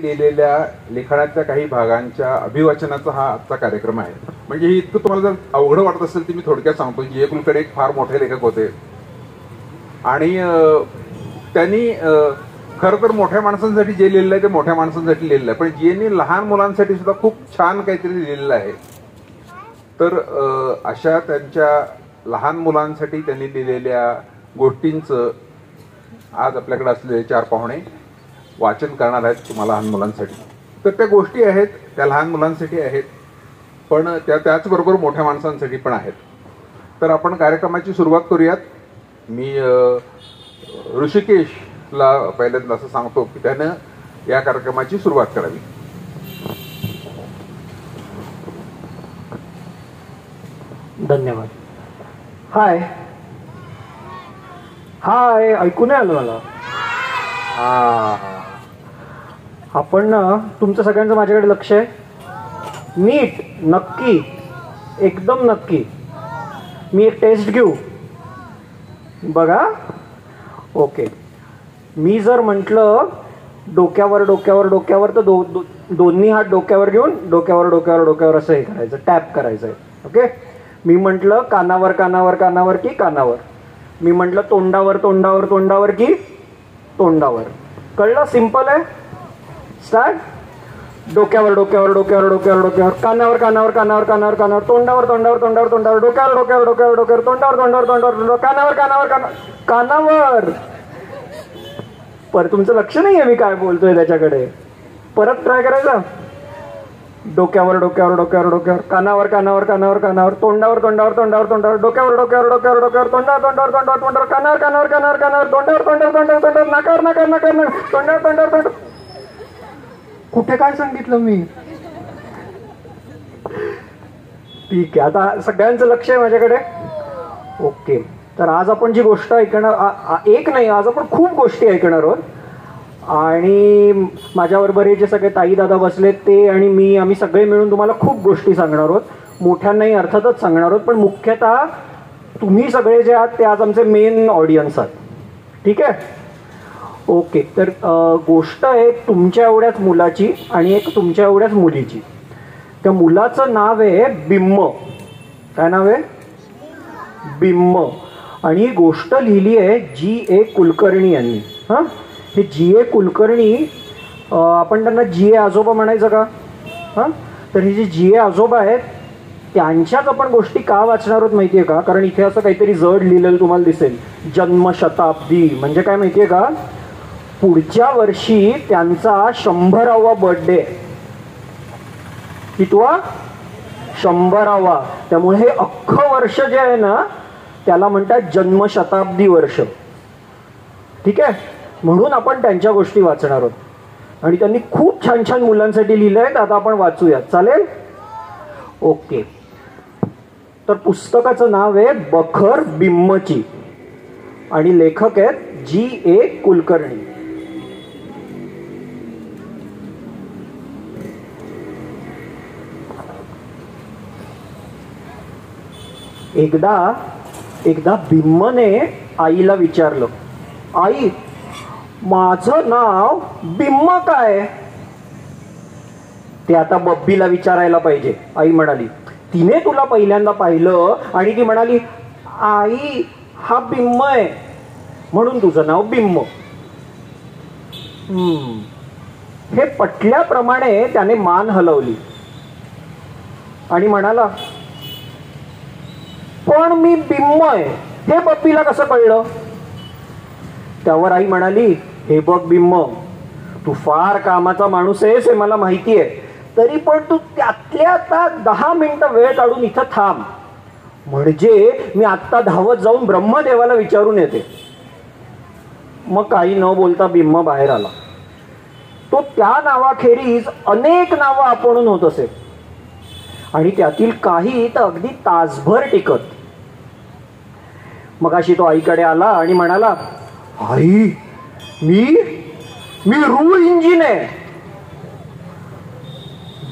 लिहिलेल्या लिखाणाच्या काही भागांच्या अभिवाचनाचा हा आजचा कार्यक्रम आहे. म्हणजे हे इतकं तुम्हाला जर अवघड वाटत असेल तर मी थोडक्यात सांगतो. जी.ए. कुलकर्णी एक फार मोठे लेखक होते आणि त्यांनी खरं तर मोठ्या माणसांसाठी जे लिहिलेलं आहे ते मोठ्या माणसांसाठी लिहिलेलं आहे, पण जी.ए.नी लहान मुलांसाठी सुद्धा खूप छान काहीतरी लिहिलेलं आहे. तर अशा त्यांच्या लहान मुलांसाठी त्यांनी लिहिलेल्या गोष्टींचं आज आपल्याकडे असलेले 4 पाहुणे वाचन करणार आहेत तुम्हाला लहान मुलांसाठी. तर त्या गोष्टी आहेत त्या लहान मुलांसाठी आहेत, पण त्याचबरोबर मोठ्या माणसांसाठी पण आहेत. तर आपण कार्यक्रमाची सुरुवात करूयात. मी ऋषिकेशला पहिल्यांदा असं सांगतो की त्यानं या कार्यक्रमाची सुरुवात करावी. धन्यवाद. हाय हाय, ऐकू नाही आलं मला. आपण ना, तुमचं सगळ्यांचं माझ्याकडे लक्ष आहे. नीट, नक्की, एकदम नक्की. मी एक टेस्ट घेऊ बघा. ओके. मी जर म्हटलं डोक्यावर डोक्यावर डोक्यावर तर दोन्ही हात डोक्यावर घेऊन डोक्यावर डोक्यावर डोक्यावर असं हे करायचं, टॅप करायचं आहे. ओके. मी म्हटलं कानावर कानावर कानावर की कानावर. मी म्हटलं तोंडावर तोंडावर तोंडावर की तोंडावर. कळलं? सिंपल आहे. स्टार्ट. डोक्यावर डोक्यावर डोक्यावर डोक्यावर डोक्यावर, कानावर कानावर कानावर कानावर कानावर, तोंडावर तोंडावर तोंडावर तोंडावर, डोक्यावर डोक्यावर डोक्यावर डोक्यावर, तोंडावर तोंडावर तोंडावर, कानावर कानावर कानावर. पर तुमचं लक्ष नाहीये मी काय बोलतोय त्याच्याकडे. परत ट्राय करायचा. डोक्यावर डोक्यावर डोक्यावर डोक्यावर, कानावर कानावर कानावर कानावर, तोंडावर तोंडावर तोंडावर तोंडावर, डोक्यावर डोक्यावर डोक्यावर डोक्यावर, तोंडावर तोंडावर तोंडावर तोंडावर, कानावर कानावर कानावर कानावर, तोंडावर तोंडावर तोंडावर तोंडावर, नाकावर नाकावर नाकावर, तोंडावर तोंडावर तोंडावर. कुठे काय सांगितलं मी? ठीक आहे, आता सगळ्यांचं लक्ष आहे माझ्याकडे. ओके. तर आज आपण जी गोष्ट ऐकणार, एक नाही, आज आपण खूप गोष्टी ऐकणार आहोत. आणि माझ्याबरोबर हे जे सगळे ताई दादा बसलेत ते आणि मी, आम्ही सगळे मिळून तुम्हाला खूप गोष्टी सांगणार आहोत. मोठ्यांनाही अर्थातच सांगणार आहोत, पण मुख्यतः तुम्ही सगळे जे आहात ते आज आमचे मेन ऑडियन्स आहात. ठीक आहे. ओके. तर गोष्ट आहे तुमच्या एवढ्याच मुलाची आणि एक तुमच्या एवढ्याच मुलीची. त्या मुलाचं नाव आहे बिम्म. काय नाव आहे? बिम्म. आणि ही गोष्ट लिहिली आहे जी.ए. कुलकर्णी यांनी. हां, हे जी.ए. कुलकर्णी, आपण त्यांना जी.ए. आजोबा म्हणायचं का? हां, तर हे जे जी.ए. आजोबा आहेत त्यांच्याच आपण गोष्टी का वाचणार आहोत माहिती आहे का? कारण इथे असं काहीतरी जड लिहिलेलं तुम्हाला दिसेल, जन्मशताब्दी. म्हणजे काय माहिती आहे का? पुढच्या वर्षी त्यांचा 100वा बर्थडे. कितवा? 100वा. त्यामुळे हे अख्खं वर्ष जे आहे ना त्याला म्हणतात जन्मशताब्दी वर्ष. ठीक आहे. म्हणून आपण त्यांच्या गोष्टी वाचणार आहोत. आणि त्यांनी खूप छान छान मुलांसाठी लिहिलं आहे. आता आपण वाचूयात. चालेल? ओके. तर पुस्तकाचं नाव आहे बखर बिम्मची आणि लेखक आहेत जी.ए. कुलकर्णी. एकदा बिम्मने आईला विचारलं, आई माझं नाव बिम्म काय? ते आता बब्बीला विचारायला पाहिजे. आई म्हणाली, तिने तुला पहिल्यांदा पाहिलं आणि ती म्हणाली, आई हा बिम्म आहे म्हणून तुझं नाव बिम्म. हे पटल्याप्रमाणे त्याने मान हलवली आणि म्हणाला, पण मी बिम्म आहे हे बब्बीला कसं कळलं? त्यावर आई म्हणाली, हे बघ बिम्म, तू फार कामाचा माणूस आहेस हे मला माहिती आहे, तरी पण तू त्यातल्या आता 10 मिनिटं वेळ काढून इथं थांब, म्हणजे मी आत्ता धावत जाऊन ब्रह्मदेवाला विचारून येते. मग काही न बोलता बिम्म बाहेर आला. तो त्या नावाखेरीज अनेक नावं आपणून होत असे आणि त्यातील काही तर अगदी तासभर टिकत. मग अशी तो आईकडे आला आणि म्हणाला, आई मी रूळ इंजिन आहे.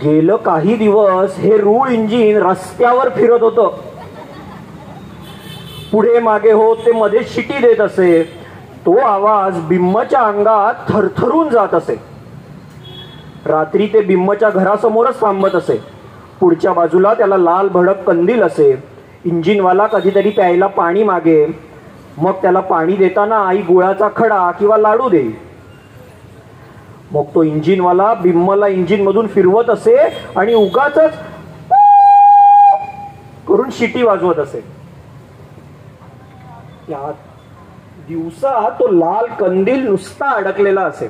गेलं काही दिवस हे रूळ इंजिन रस्त्यावर फिरत होतं. पुढे मागे होत ते मध्ये शिटी देत असे. तो आवाज बिम्मच्या अंगात थरथरून जात असे. रात्री ते बिम्मच्या घरासमोरच थांबत असे. पुढच्या बाजूला त्याला लाल भडक कंदील असे. इंजिनवाला कधीतरी प्यायला पाणी मागे. मग त्याला पाणी देताना आई गुळाचा खडा किंवा लाडू देई. मग तो इंजिनवाला बिम्मला इंजिनमधून फिरवत असे आणि उगाच करून शिटी वाजवत असे. त्या दिवसा तो लाल कंदील नुसता अडकलेला असे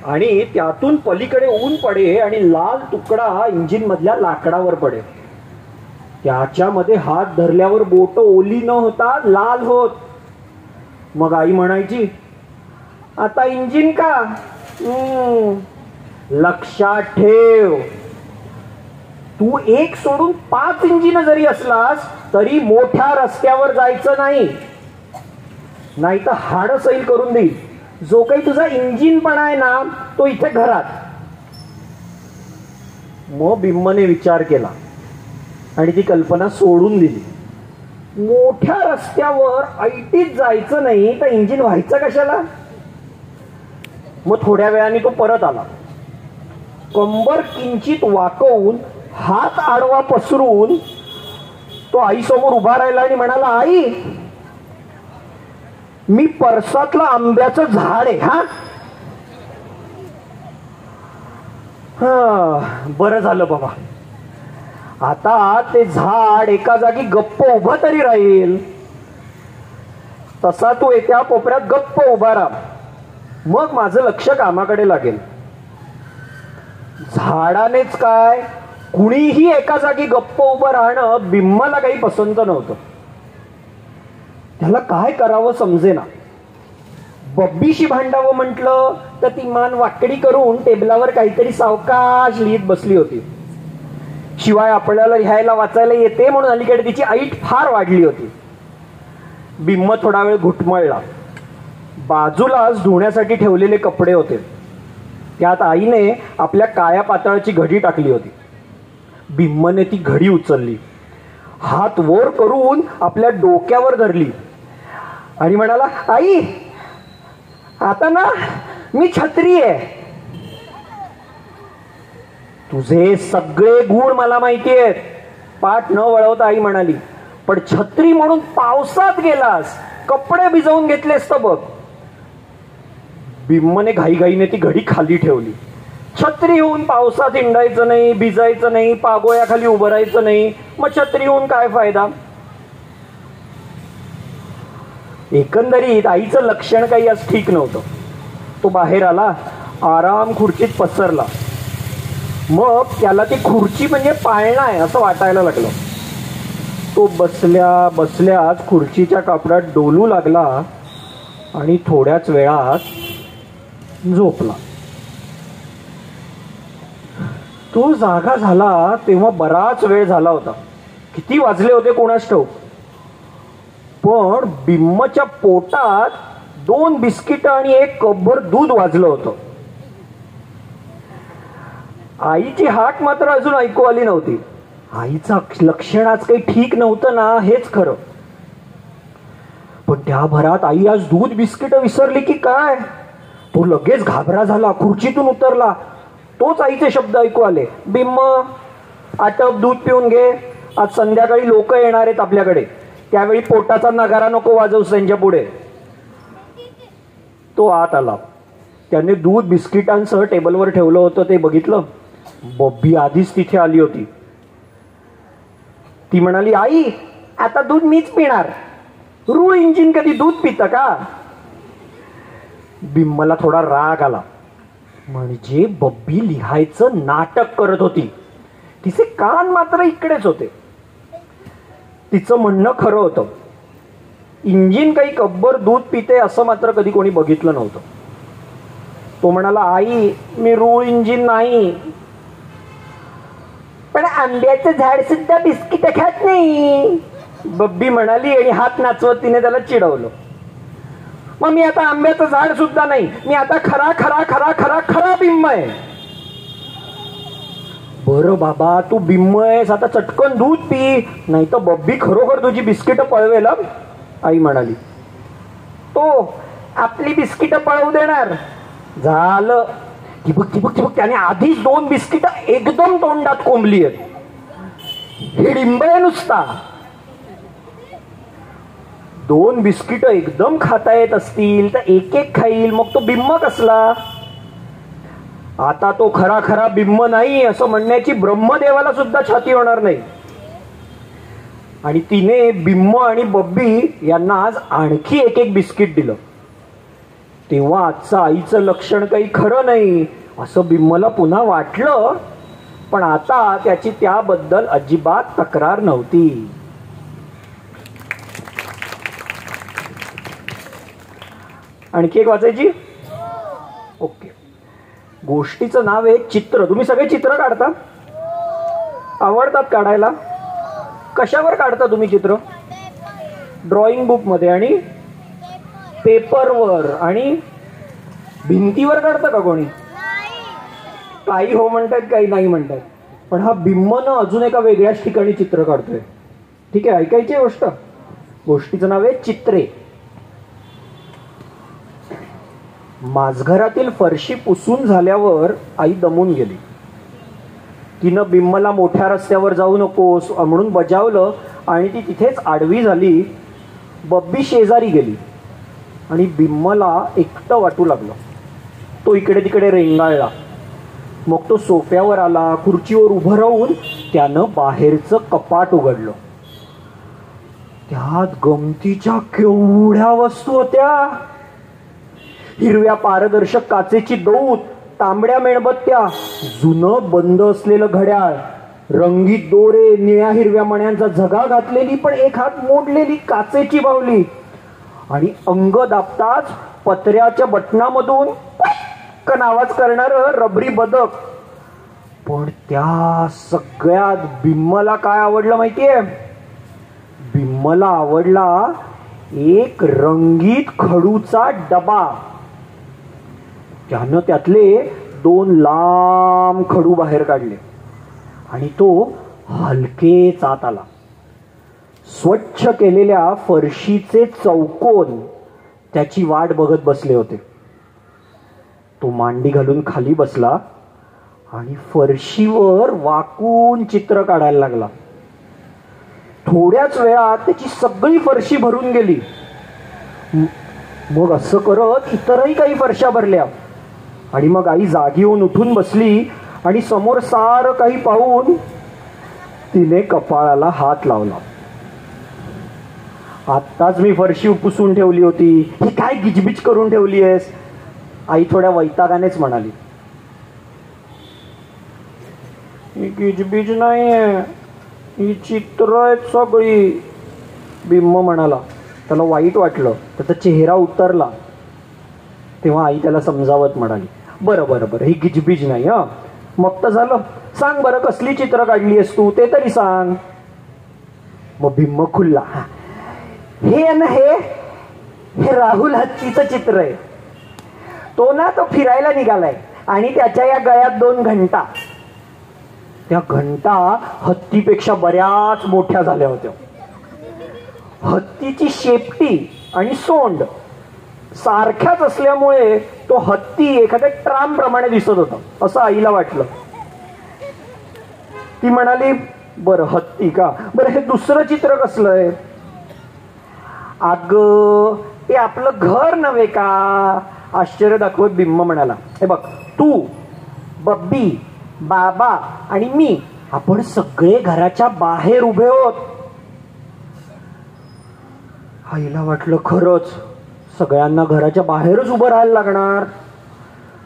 आणि त्यातून पलीकडे ऊन पडे आणि लाल तुकडा इंजिन मधल्या लाकडावर पडे. त्याच्यामध्ये हात धरल्यावर बोट ओली न होता लाल होत. मग आई म्हणायची, आता इंजिन का? लक्षात ठेव, तू एक सोडून 5 इंजिन जरी असलास तरी मोठ्या रस्त्यावर जायचं नाही, नाही तर हाड सैल करून देईल. जो काही तुझा इंजिन पण आहे ना तो इथे घरात. मग बिम्मने विचार केला आणि ती कल्पना सोडून दिली. मोठ्या रस्त्यावर ऐटीत जायचं नाही तर इंजिन व्हायचं कशाला? मग थोड्या वेळाने तो परत आला. कंबर किंचित वाकवून हात आडवा पसरून तो आई समोर उभा राहिला आणि म्हणाला, आई, मी परसातलं आंब्याचं झाड आहे. बरं झालं बाबा, आता ते झाड एका जागी गप्प उभं तरी राहील. तसा तू एका कोपऱ्यात गप्प उभा राहा, मग माझं लक्ष कामाकडे लागेल. झाडानेच काय, कुणीही एका जागी गप्प उभं राहणं बिम्माला काही पसंत नव्हतं. त्याला काय करावं समजेना. बब्बीशी भांडावं म्हटलं तर ती मान वाकडी करून टेबलावर काहीतरी सावकाश लिहित बसली होती. शिवाय आपल्याला लिहायला वाचायला येते म्हणून अलीकडे तिची ऐट फार वाढली होती. बिम्म थोडा वेळ घुटमळला. बाजूलाच धुण्यासाठी ठेवलेले कपडे होते, त्यात आईने आपल्या काळ्या पातळाची घडी टाकली होती. बिम्मने ती घडी उचलली, हात वर करून आपल्या डोक्यावर धरली आणि म्हणाला, आई, आता ना मी छत्री आहे. तुझे सगळे गुण मला माहिती आहेत, पाठ न वळवता आई म्हणाली, पण छत्री म्हणून पावसात गेलास, कपडे भिजवून घेतलेस तर बघ. बिम्मने घाईघाईने ती घडी खाली ठेवली. छत्री होऊन पावसात हिंडायचं नाही, भिजायचं नाही, पागोळ्याखाली उभं राहायचं नाही, मग छत्री होऊन काय फायदा? एकंदरीत आईचं लक्षण काही आज ठीक नव्हतं. तो बाहेर आला, आराम खुर्चीत पसरला. मग त्याला ती खुर्ची म्हणजे पाळणा आहे असं वाटायला लागलं. तो बसल्या बसल्याच खुर्चीच्या कापडात डोलू लागला आणि थोड्याच वेळात झोपला. तो जागा झाला तेव्हा बराच वेळ झाला होता. किती वाजले होते कोणास ठाऊक. पण बिम्मच्या पोटात 2 बिस्किट आणि 1 कपभर दूध वाजलं होतं. आईची हाक मात्र अजून ऐकू आली नव्हती. आईचं लक्षण आज काही ठीक नव्हतं ना, हेच खरं. पण त्या भरात आई आज दूध बिस्किट विसरली की काय? तो लगेच घाबरा झाला, खुर्चीतून उतरला. तोच आईचे शब्द ऐकू आले, बिम्म, आटप, दूध पिऊन घे, आज संध्याकाळी लोक येणार आहेत आपल्याकडे, त्यावेळी पोटाचा नगारा नको वाजवूस त्यांच्या पुढे. तो आत आला. त्याने दूध बिस्किटांसह टेबलवर ठेवलं होतं ते बघितलं. बब्बी आधीच तिथे आली होती. ती म्हणाली, आई, आता दूध मीच पिणार. रूळ इंजिन कधी दूध पितं का? बिम्मला थोडा राग आला. म्हणजे बब्बी लिहायचं नाटक करत होती. तिचे कान मात्र इकडेच होते. तिचं म्हणणं खरं होतं. इंजिन काही कब्बर दूध पिते असं मात्र कधी कोणी बघितलं नव्हतं. तो म्हणाला, आई, मी रूळ इंजिन नाही. पण आंब्याचं झाड सुद्धा बिस्किट खात नाही, बब्बी म्हणाली आणि हात नाचवत तिने त्याला चिडवलं. मग मी आता आंब्याचं झाड सुद्धा नाही, मी आता खरा खरा खरा खरा खरा बिम्म आहे. बरं बाबा, तू बिम्म आहेस, आता चटकन दूध पी, नाही तर बब्बी खरोखर तुझी बिस्किट पळवेल, आई म्हणाली. तो आपली बिस्किट पळवू देणार. झालं, ती बघ त्याने आधीच 2 बिस्किट एकदम तोंडात कोंबली आहेत. हिडिंब आहे नुसता. 2 बिस्किट एकदम खाता येत असतील तर एक खाईल, मग तो बिम्म कसला? आता तो खरा बिम्म नाही असं म्हणण्याची ब्रह्मदेवाला सुद्धा छाती होणार नाही. आणि तिने बिम्म आणि बब्बी यांना आज आणखी एक बिस्किट दिलं. तेव्हा आजचं आईचं लक्षण काही खरं नाही असं बिम्मला पुन्हा वाटलं, पण आता त्याची त्याबद्दल अजिबात तक्रार नव्हती. आणखी एक वाचायची? ओके. गोष्टीचं नाव आहे चित्र. तुम्ही सगळे चित्र काढता? आवडतात काढायला? कशावर काढता तुम्ही चित्र? ड्रॉइंग बुक मध्ये आणि पेपरवर आणि भिंतीवर काढता का कोणी? काही हो म्हणतात, काही नाही म्हणतात. पण हा बिम्मनं अजून एका वेगळ्याच ठिकाणी चित्र काढतोय. ठीक आहे, ऐकायची गोष्ट. गोष्टीचं नाव आहे चित्रे. माझघरातील फरशी पुसून झाल्यावर आई दमून गेली. तिनं बिम्मला मोठ्या रस्त्यावर जाऊ नकोस म्हणून बजावलं आणि ती तिथेच आडवी झाली. बब्बी शेजारी गेली आणि बिम्मला एकटं वाटू लागलं. तो इकडे तिकडे रेंगाळला. मग तो सोफ्यावर आला. खुर्चीवर उभं राहून त्यानं बाहेरचं कपाट उघडलं. त्यात गमतीच्या केवढ्या वस्तू होत्या. हिरव्या पारदर्शक काचेची दौत, तांबड्या मेणबत्त्या, जुनं बंद असलेलं घड्याळ, रंगीत दोरे, निळ्या हिरव्या मण्यांचा झगा घातलेली पण एक हात मोडलेली काचेची बाहुली आणि अंग दाबताच पत्र्याच्या बटनामधून कन आवाज करणार रबरी बदक. पण त्या सगळ्यात बिम्मला काय आवडलं माहितीये? बिम्मला आवडला एक रंगीत खडूचा डबा. त्यानं त्यातले 2 लांब खडू बाहेर काढले आणि तो हलकेच आत आला. स्वच्छ केलेल्या फरशीचे चौकोन त्याची वाट बघत बसले होते. तो मांडी घालून खाली बसला आणि फरशीवर वाकून चित्र काढायला लागला. थोड्याच वेळात त्याची सगळी फरशी भरून गेली. मग असं करत इतरही काही फरशा भरल्या आणि मग आई जागी होऊन उठून बसली आणि समोर सारं काही पाहून तिने कपाळाला हात लावला. आत्ताच मी फरशी उपसून ठेवली होती, ही काय गिजबिज करून ठेवली आहेस? आई थोड्या वैतागानेच म्हणाली. ही गिजबिज नाहीये, ही चित्र आहेत सगळी, बिम्म म्हणाला. त्याला वाईट वाटलं. त्याचा चेहरा उतरला. तेव्हा आई त्याला समजावत म्हणाली, बरं बरं बरं, ही गिजबिज नाही. मग तर झालं. सांग बरं, कसली चित्र काढली आहेस तू, ते तरी सांग. मग बिम्म खुल्ला. हे ना, हे राहुल हत्तीचं चित्र आहे. तो ना, तो फिरायला निघालाय आणि त्याच्या या गळ्यात 2 घंटा. त्या घंटा हत्तीपेक्षा बऱ्याच मोठ्या झाल्या होत्या. हत्तीची शेपटी आणि सोंड सारख्याच असल्यामुळे तो हत्ती एखाद्या ट्राम प्रमाणे दिसत होता असं आईला वाटलं. ती म्हणाली, बरं हत्ती का, बरं हे दुसरं चित्र कसलं आहे? अगं, ते आपलं घर नव्हे का? आश्चर्य दाखवत बिम्म म्हणाला, हे बघ, तू, बब्बी, बाबा आणि मी, आपण सगळे घराच्या बाहेर उभे आहोत. आईला वाटलं, खरंच सगळ्यांना घराच्या बाहेरच उभं राहायला लागणार,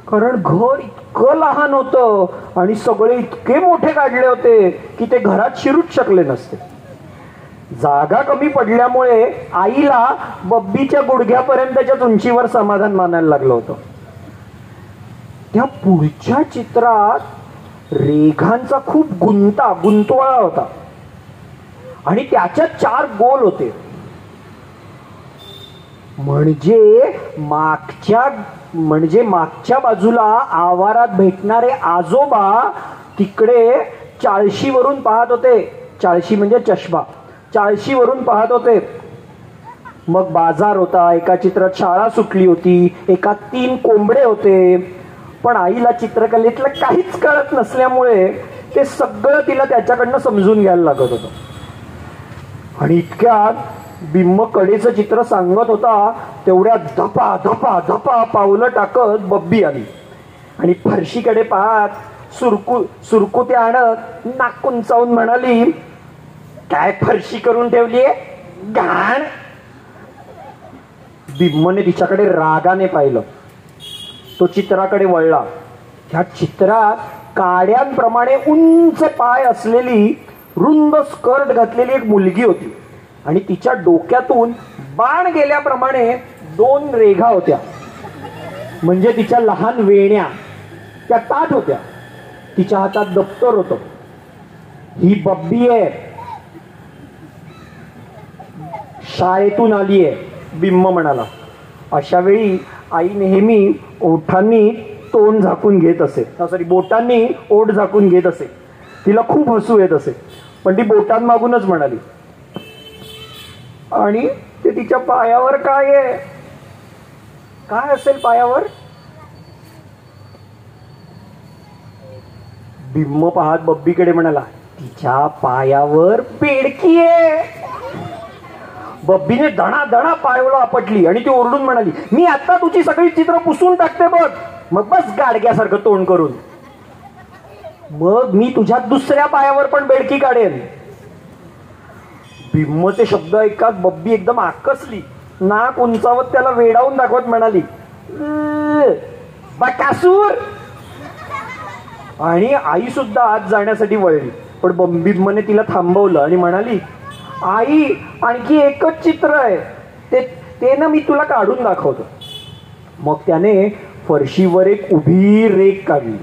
कारण घर इतकं लहान होतं आणि सगळे इतके मोठे काढले होते की ते घरात शिरूच शकले नसते. जागा कमी पडल्यामुळे आईला बब्बीच्या गुडघ्यापर्यंतच्या उंचीवर समाधान मानायला लागलं होतं. त्या पुढच्या चित्रात रेघांचा खूप गुंतवाळा होता आणि त्याच्यात 4 गोल होते. म्हणजे मागच्या बाजूला आवारात भेटणारे आजोबा तिकडे 40 वरून पाहत होते. 40 म्हणजे चष्मा. 40 वरून पाहत होते. मग बाजार होता. एका चित्रात शाळा सुटली होती. एका 3 कोंबडे होते. पण आईला चित्रकलेतलं काहीच कळत नसल्यामुळे ते सगळं तिला त्याच्याकडनं समजून घ्यायला लागत होतं. आणि इतक्यात बिंब कडेचं चित्र सांगत होता तेवढ्या धपा धपा धपा पावलं टाकत बब्बी आली आणि फरशीकडे पाहत सुरकुत्या आणत नाक उंचावून म्हणाली, काय फरशी करून ठेवलीये घाण. बिंबने तिच्याकडे रागाने पाहिलं. तो चित्राकडे वळला. ह्या चित्रात काड्यांप्रमाणे उंच पाय असलेली रुंद स्कर्ट घातलेली एक मुलगी होती आणि तिच्या डोक्यातून बाण गेल्याप्रमाणे 2 रेघा होत्या, म्हणजे तिच्या लहान वेण्या त्या ताठ होत्या. तिच्या हातात दप्तर होतं. ही बब्बी आहे, शाळेतून आली आहे, बिंब म्हणाला. अशा वेळी आई नेहमी ओठांनी तोंड झाकून घेत असे, सॉरी बोटांनी ओठ झाकून घेत असे. तिला खूप हसू येत असे, पण ती बोटांमागूनच म्हणाली, आणि ते तिच्या पायावर काय आहे? काय असेल पायावर? बिंब पाहत बब्बीकडे म्हणाला, तिच्या पायावर बेडकी आहे. बब्बीने दणा दणा पायाला आपटली आणि ती ओरडून म्हणाली, मी आता तुझी सगळी चित्र पुसून टाकते बघ, मग बस गाडग्यासारखं तोंड करून. मग मी तुझ्या दुसऱ्या पायावर पण बेडकी काढेन. बिंबचे शब्द ऐकत बब्बी एकदम आकसली. नाक उंचावत त्याला वेडावून दाखवत म्हणाली, बकासूर. आणि आई सुद्धा आत जाण्यासाठी वळली, पण बिंबने तिला थांबवलं आणि म्हणाली, आई आणखी एकच चित्र आहे, ते ना मी तुला काढून दाखवतो. मग त्याने फरशीवर एक उभी रेघ काढली.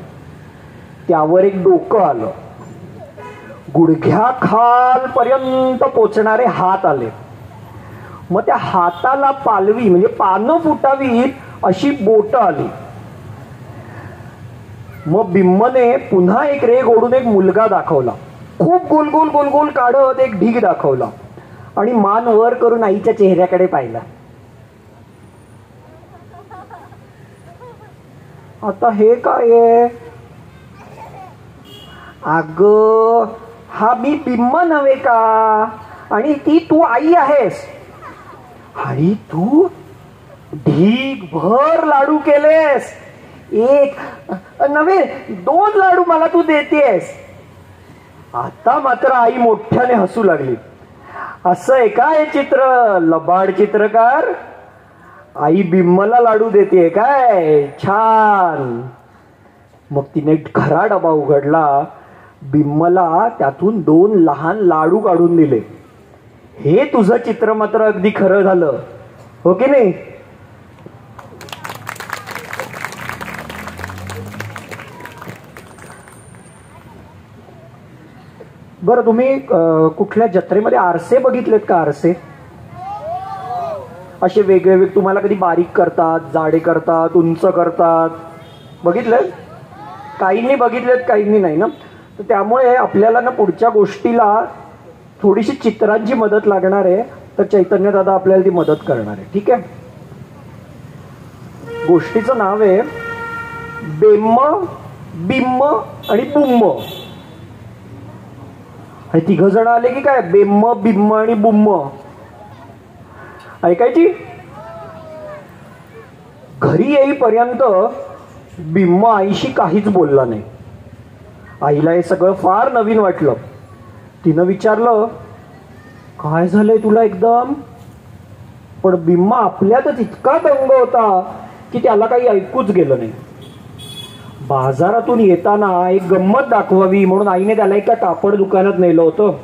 त्यावर एक डोकं आलं. गुडघ्या खालपर्यंत पोचणारे हात आले. मग त्या हाताला पालवी म्हणजे पानं फुटावीत अशी बोट आली. मग बिंबने पुन्हा एक रेघ ओढून एक मुलगा दाखवला. खूप गोल गोल गोल गोल काढत एक ढीग दाखवला आणि मान वर करून आईच्या चेहऱ्याकडे पाहिला. आता हे काय आहे? अग, हा मी बिंब नव्हे का? आणि ती तू आई आहेस. आणि तू ढीग भर लाडू केलेस. 1 नव्हे 2 लाडू मला तू देतेस. आता मात्र आई मोठ्याने हसू लागली. असं आहे का हे चित्र, लबाड चित्रकार? आई बिंबला लाडू देते काय? छान. मग तिने खरा डबा उघडला. बिंबला त्यातून 2 लहान लाडू काढून दिले. हे तुझं चित्र मात्र अगदी खरं झालं, हो की नाही? बरं, तुम्ही कुठल्या जत्रेमध्ये आरसे बघितलेत का? आरसे असे वेगळे तुम्हाला कधी बारीक करतात, जाडे करतात, उंच करतात, बघितलेत? काहींनी बघितलेत, काहींनी नाही ना. तर त्यामुळे आपल्याला ना पुढच्या गोष्टीला थोडीशी चित्रांची मदत लागणार आहे. तर चैतन्य दादा आपल्याला ती मदत करणार आहे. ठीक आहे? गोष्टीचं नाव आहे बेम्म, बिम्म आणि बुम्म. हे 3 जण आले की काय? बेम्म, बिम्म आणि बुम्म. ऐकायची? घरी येईपर्यंत बिम्म आईशी काहीच बोलला नाही. आईला हे सगळं फार नवीन वाटलं. तिनं विचारलं, काय झालंय तुला एकदम? पण बिम्म आपल्यातच इतका दंग होता की त्याला काही ऐकूच गेलं नाही. बाजारातून येताना एक गंमत दाखवावी म्हणून आईने त्याला एका कापड दुकानात नेलं होतं.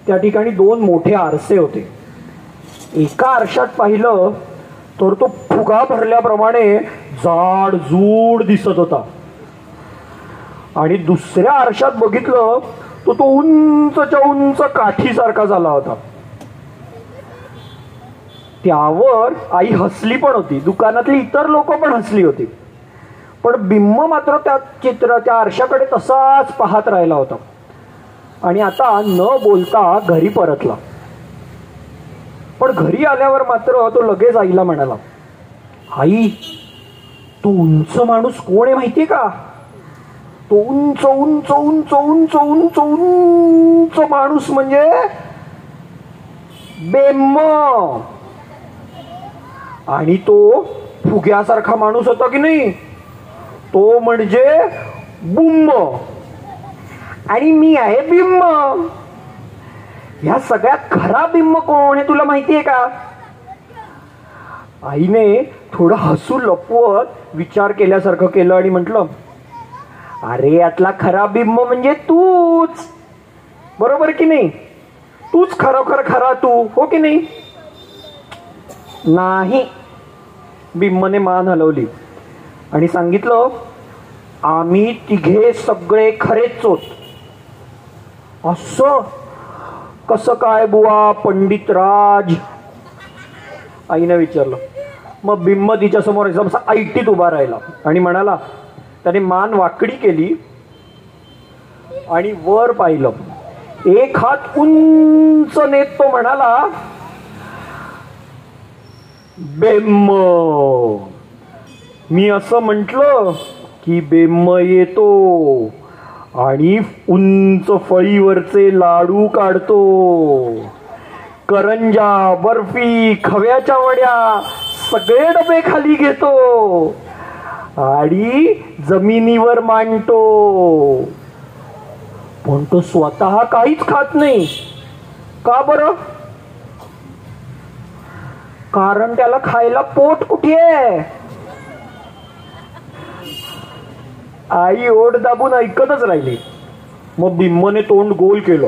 त्या ठिकाणी 2 मोठे आरसे होते. एका आरशात पाहिलं तर तो फुगा भरल्याप्रमाणे जाड जूड दिसत होता. आणि दुसऱ्या आरशात बघितलं तर तो उंचच्या उंच काठीसारखा झाला होता. त्यावर आई हसली पण होती. दुकानातली इतर लोक पण हसली होती. पण बिम्म मात्र त्या आरशाकडे तसाच पाहत राहिला होता. आणि आता न बोलता घरी परतला. पण घरी आल्यावर मात्र तो लगेच आईला म्हणाला, आई तो उंच माणूस कोण आहे माहितीये का? तो उंच उंच उंच उंच उंच उंच माणूस म्हणजे बेम्म. आणि तो फुग्यासारखा माणूस होता की नाही, तो म्हणजे बुम्म. आणि मी आहे बिम्म. ह्या सगळ्यात खरा बिम्म कोण आहे तुला माहितीये का? आईने थोडं हसू लपवत विचार केल्यासारखं केलं आणि म्हटलं, अरे यातला खरा बिम्म म्हणजे तूच. बरोबर की नाही? तूच खरोखर खरा तू, हो की नाही? नाही. बिम्मने मान हलवली आणि सांगितलं, आम्ही तिघे सगळे खरेच होत. असं कसं काय बुवा पंडितराज? आईने विचारलं. मग बिम्म तिच्या समोर ऐटीत उभा राहिला आणि म्हणाला, त्याने मान वाकडी केली आणि वर पाहिलं. एक हात उंच नेत तो म्हणाला, बेम्म. मी असं म्हटलं की बेम्म येतो आणि उंच फळीवरचे लाडू काढतो. करंजा, बर्फी, खव्याच्या वड्या सगळे डबे खाली घेतो आणि जमिनीवर मांडतो. पण तो स्वतः काहीच खात नाही. का बरं? कारण त्याला खायला पोट कुठे आहे? आई ओढ दाबून ऐकतच राहिली. मग बिम्मने तोंड गोल केलं,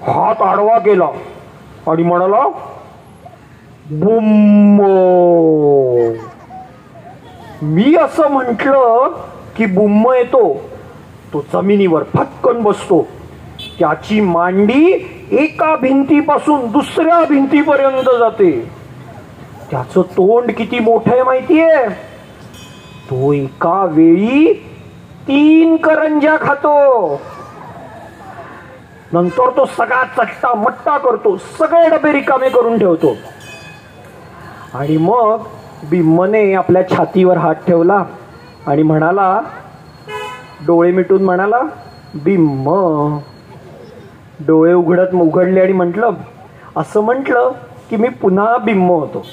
हात आडवा केला आणि म्हणाला, बुम्म. मी असं म्हटलं की बुम्म येतो. तो जमिनीवर फटकन बसतो. त्याची मांडी एका भिंतीपासून दुसऱ्या भिंतीपर्यंत जाते. त्याचं तोंड किती मोठं आहे माहितीये? तो एका वेळी 3 करंज्या खातो. नंतर तो सगळा चट्टा मट्टा करतो, सगळे डबे रिकामे करून ठेवतो. आणि मग बिम्मने आपल्या छातीवर हात ठेवला आणि म्हणाला, डोळे मिटून म्हणाला, बिम्म. डोळे उघडले आणि म्हटलं, असं म्हटलं की मी पुन्हा बिम्म होतो.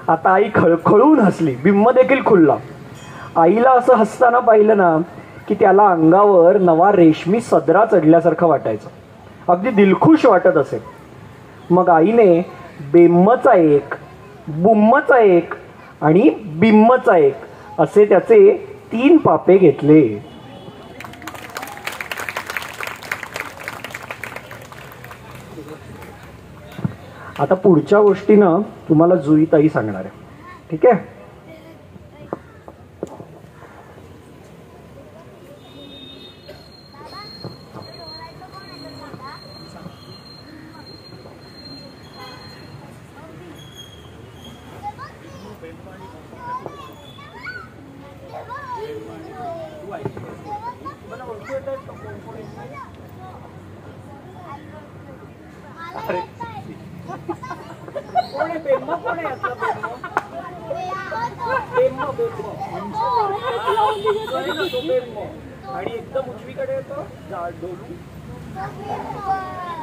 आता आई खळखळून हसली. बिम्म देखील खुलला. आईला असं हसताना पाहिलं ना की त्याला अंगावर नवा रेशमी सदरा चढल्यासारखं वाटायचं. अगदी दिलखुश वाटत असे. मग आईने बेम्मचा एक, बुम्मचा एक आणि बिम्मचा एक असे त्याचे 3 पापे घेतले. आता पुढच्या गोष्टीनं तुम्हाला जुईताई सांगणार आहे. ठीक आहे? आणि एकदम उजवीकडे येतो जाड डोलू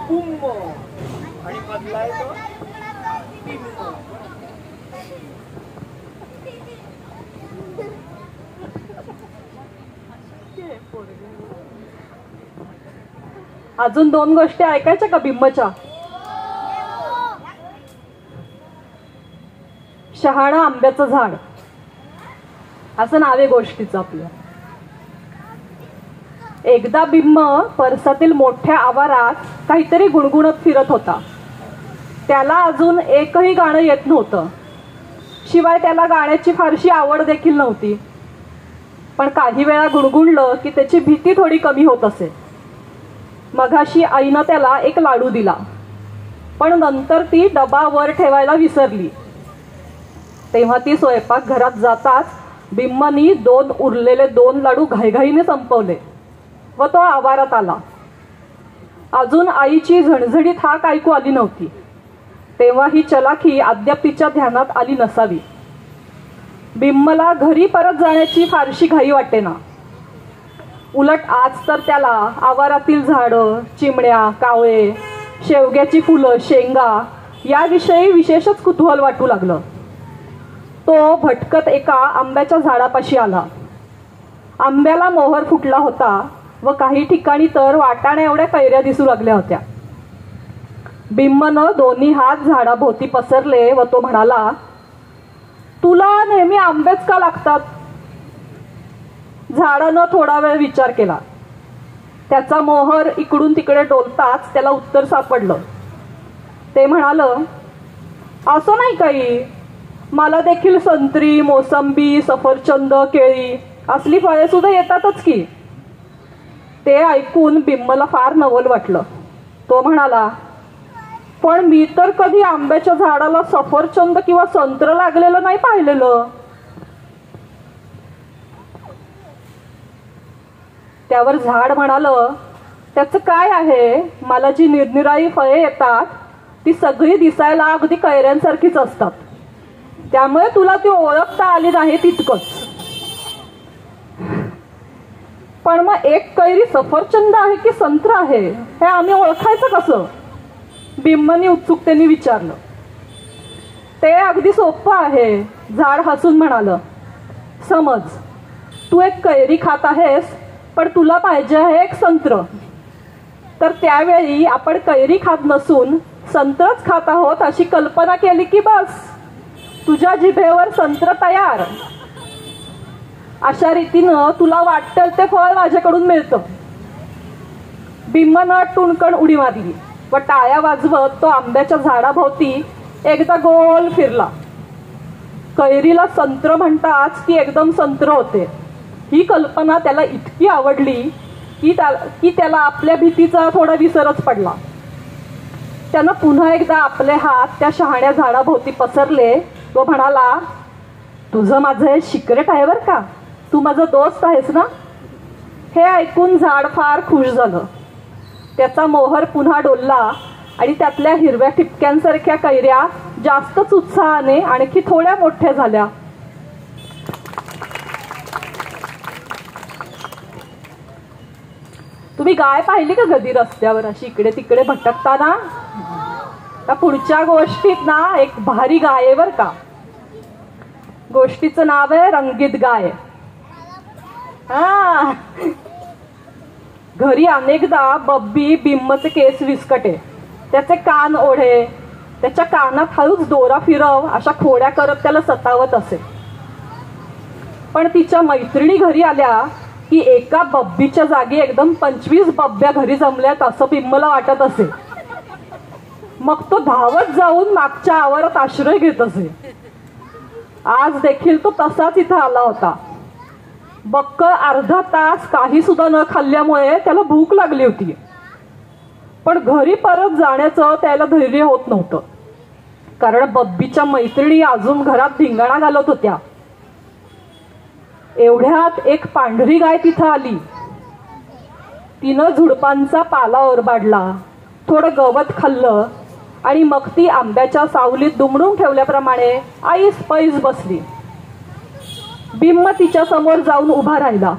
बुम्म आणि मधला येतो बिम्म. अजून 2 गोष्टी ऐकायच्या का बिम्मच्या? शहाणा आंब्याचं झाड असं नाव आहे गोष्टीचं आपलं. एकदा बिम्म परसातील मोठ्या आवारात काहीतरी गुणगुणत फिरत होता. त्याला अजून एकही गाणं येत नव्हतं. शिवाय त्याला गाण्याची फारशी आवड देखील नव्हती. पण काही वेळा गुणगुणलं की त्याची भीती थोडी कमी होत असे. मघाशी आईनं त्याला एक लाडू दिला, पण नंतर ती डबा वर ठेवायला विसरली. तेव्हा ती स्वयंपाकघरात जाताच बिम्मनी उरलेले 2 लाडू घाईघाईने संपवले व तो आवारात आला. अजून आईची झणझणीत हाक ऐकू आली नव्हती. तेव्हा ही चलाखी अद्याप तिच्या ध्यानात आली नसावी. बिम्मला घरी परत जाण्याची फारशी घाई वाटेना. उलट आज तर त्याला आवारातील झाडं, चिमण्या, कावळे, शेवग्याची फुलं, शेंगा याविषयी विशेषच कुतूहल वाटू लागलं. तो भटकत एका आंब्याच्या झाडापाशी आला. आंब्याला मोहर फुटला होता व काही ठिकाणी तर वाटाण्या एवढ्या कैऱ्या दिसू लागल्या होत्या. बिम्मनं दोन्ही हात झाडाभोवती पसरले व तो म्हणाला, तुला नेहमी आंबेच का लागतात? झाडानं थोडा वेळ विचार केला. त्याचा मोहर इकडून तिकडे डोलताच त्याला उत्तर सापडलं. ते म्हणालं, असं नाही काही, मला देखील संत्री, मोसंबी, सफरचंद, केळी असली फळे सुद्धा येतातच की. ते ऐकून बिम्मला फार नवल वाटलं. तो म्हणाला, पण मी तर कधी आंब्याच्या झाडाला सफरचंद किंवा संत्र लागलेलं नाही पाहिलेलं. त्यावर झाड म्हणालं, त्याचं काय आहे, मला जी निरनिराळी फळे येतात ती सगळी दिसायला अगदी कैऱ्यांसारखीच असतात, त्यामुळे तुला ती ओळखता आली नाही तितकंच. पण मग एक कैरी सफरचंद आहे की संत्र आहे हे आम्ही ओळखायचं कसं? बिम्मनी उत्सुकतेने विचारलं. ते अगदी सोपं आहे, झाड हसून म्हणालं. समज तू एक कैरी खात आहेस पण तुला पाहिजे आहे एक संत्र, तर त्यावेळी आपण कैरी खात नसून संत्रच खात आहोत अशी कल्पना केली की बस, तुझ्या जिभेवर संत्र तयार. अशा रीतीनं तुला वाटेल ते फळ माझ्याकडून मिळतं. बिम्मनं टुणकण उडी मारली व टाळ्या वाजवत तो आंब्याच्या झाडाभोवती एकदा गोल फिरला. कैरीला संत्र म्हणताच ती एकदम संत्र होते. ही कल्पना त्याला इतकी आवडली की त्याला आपल्या भीतीचा थोडा विसरच पडला. त्यानं पुन्हा एकदा आपले हात त्या शहाण्या झाडाभोवती पसरले व म्हणाला, तुझं माझं हे सिक्रेट आहे बरं का, तू माझा दोस्त आहेस ना. हे ऐकून झाड फार खुश झालं. त्याचा मोहर पुन्हा डोलला आणि त्यातल्या हिरव्या ठिपक्यांसारख्या कैऱ्या जास्तच उत्साहाने आणखी थोड्या मोठ्या झाल्या. तुम्ही गाय पाहिली का कधी रस्त्यावर अशी इकडे तिकडे भटकताना? त्या पुढच्या गोष्टीत ना एक भारी गाय आहे बर का. गोष्टीचं नाव आहे रंगीत गाय. हा, घरी अनेकदा बब्बी बिम्मचे केस विस्कटे, त्याचे कान ओढे, त्याच्या कानात हळूच दोरा फिरव अशा खोड्या करत त्याला सतावत असे. पण तिच्या मैत्रिणी घरी आल्या की एका बब्बीच्या जागी एकदम 25 बब्ब्या घरी जमल्यात असं बिम्मला वाटत असे. मग तो धावत जाऊन मागच्या आवारात आश्रय घेत असे. आज देखील तो तसाच इथं आला होता. बक्क अर्धा तास काही सुद्धा न खाल्ल्यामुळे त्याला भूक लागली होती. पण घरी परत जाण्याचं त्याला धैर्य होत नव्हतं, कारण बब्बीच्या मैत्रिणी अजून घरात धिंगाणा घालत होत्या. एवढ्यात एक पांढरी गाय तिथं आली. तिनं झुडपांचा पाला ओरबाडला, थोडं गवत खाल्लं आणि मग ती आंब्याच्या सावलीत दुमडून ठेवल्याप्रमाणे ऐस पैस बसली. बिम्म तिच्या समोर जाऊन उभा राहिला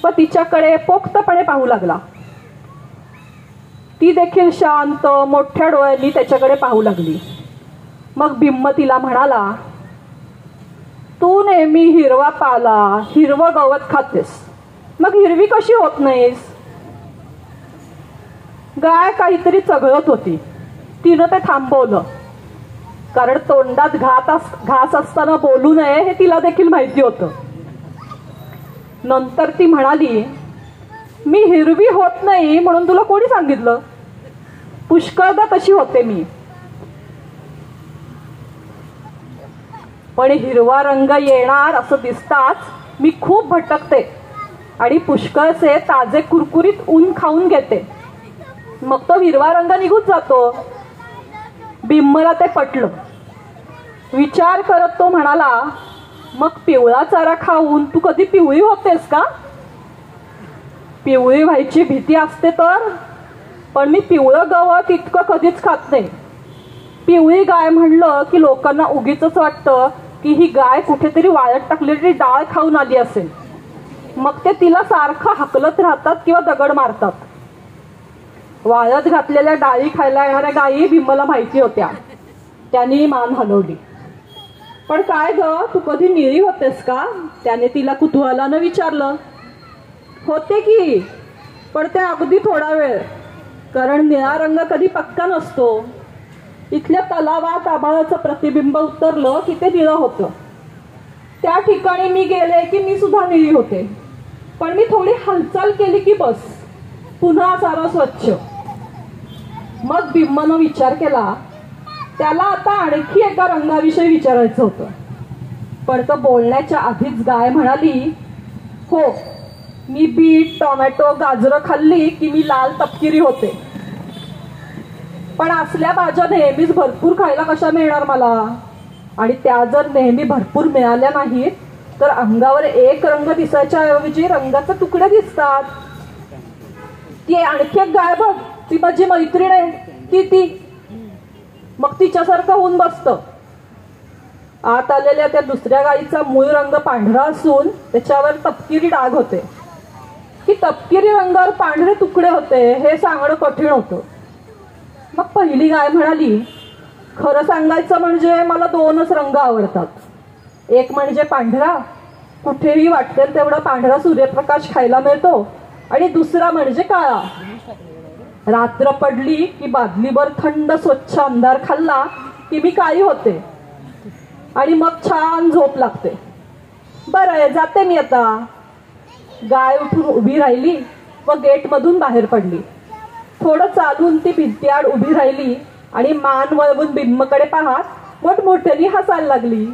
व तिच्याकडे पोक्तपणे पाहू लागला. ती देखील शांत मोठ्या डोळ्यांनी त्याच्याकडे पाहू लागली. मग बिम्म तिला म्हणाला, तू नेहमी हिरवा पाला, हिरवं गवत खातेस, मग हिरवी कशी होत नाहीस? गाय काहीतरी चघळत होती. तिनं ते थांबवलं, कारण तोंडात घास असताना बोलू नये हे तिला देखील माहिती होतं. नंतर ती म्हणाली, मी हिरवी होत नाही म्हणून तुला कोणी सांगितलं? पुष्कळदा तशी होते मी. पण हिरवा रंग येणार असं दिसताच मी खूप भटकते आणि पुष्कळसे ताजे कुरकुरीत ऊन खाऊन घेते, मग तो हिरवा रंग निघून जातो. बिम्मला ते पटलं. विचार करत तो म्हणाला, मग पिवळा चारा खाऊन तू कधी पिवळी होतेस का? पिवळी व्हायची भीती असते तर, पण मी पिवळं गवत इतकं कधीच खात नाही. पिवळी गाय म्हणलं की लोकांना उगीच वाटतं की ही गाय कुठेतरी वाळत टाकलेली डाळ खाऊन आली असेल. मग ते तिला सारखं हाकलत राहतात किंवा दगड मारतात. वाळत घातलेल्या डाळी खायला येणाऱ्या गायी बिंबला माहिती होत्या. त्यांनी मान हलवली. पण काय ग, तू कधी निळी होतेस का? त्याने तिला कुतूहलानं विचारलं. होते की, पण ते अगदी थोडा वेळ, कारण निळा रंग कधी पक्का नसतो. इथल्या तलावात आभाळाचं प्रतिबिंब उतरलं की ते निळं होतं. त्या ठिकाणी मी गेले की मी सुद्धा निळी होते, पण मी थोडी हालचाल केली की बस, पुन्हा सारं स्वच्छ. मग बिंबनं विचार केला, त्याला आता आणखी एका रंगाविषयी विचारायचं होतं. पण तो बोलण्याच्या आधीच गाय म्हणाली, हो, मी बीट, टोमॅटो, गाजरं खाल्ली की मी लाल तपकिरी होते. पण असल्या भाज्या नेहमीच भरपूर खायला कशा मिळणार मला? आणि त्या जर नेहमी भरपूर मिळाल्या नाहीत तर अंगावर एक रंग दिसायच्या ऐवजी रंगाचे तुकडे दिसतात. ती आणखी एक गाय बघ, ती माझी मैत्रीण आहे, ती मग तिच्यासारखं होऊन बसतं. आत आलेल्या त्या दुसऱ्या गायीचा मूळ रंग पांढरा असून त्याच्यावर तपकिरी डाग होते. की तपकिरी रंगावर पांढरे तुकडे होते हे सांगणं कठीण होतं. मग पहिली गाय म्हणाली, खरं सांगायचं म्हणजे मला दोनच रंग आवडतात. एक म्हणजे पांढरा, कुठेही वाटेल तेवढा पांढरा सूर्यप्रकाश खायला मिळतो. आणि दुसरा म्हणजे काळा. रात्र पडली की बादलीभर थंड स्वच्छ अंधार खाल्ला की मी काळी होते आणि मग छान झोप लागते. बरं आहे, जाते मी आता. गाय उठून उभी राहिली व गेटमधून बाहेर पडली. थोडं चालून ती भिंतीआड उभी राहिली आणि मान वळवून बिंबकडे पाहत मोठमोठ्याने हसायला लागली.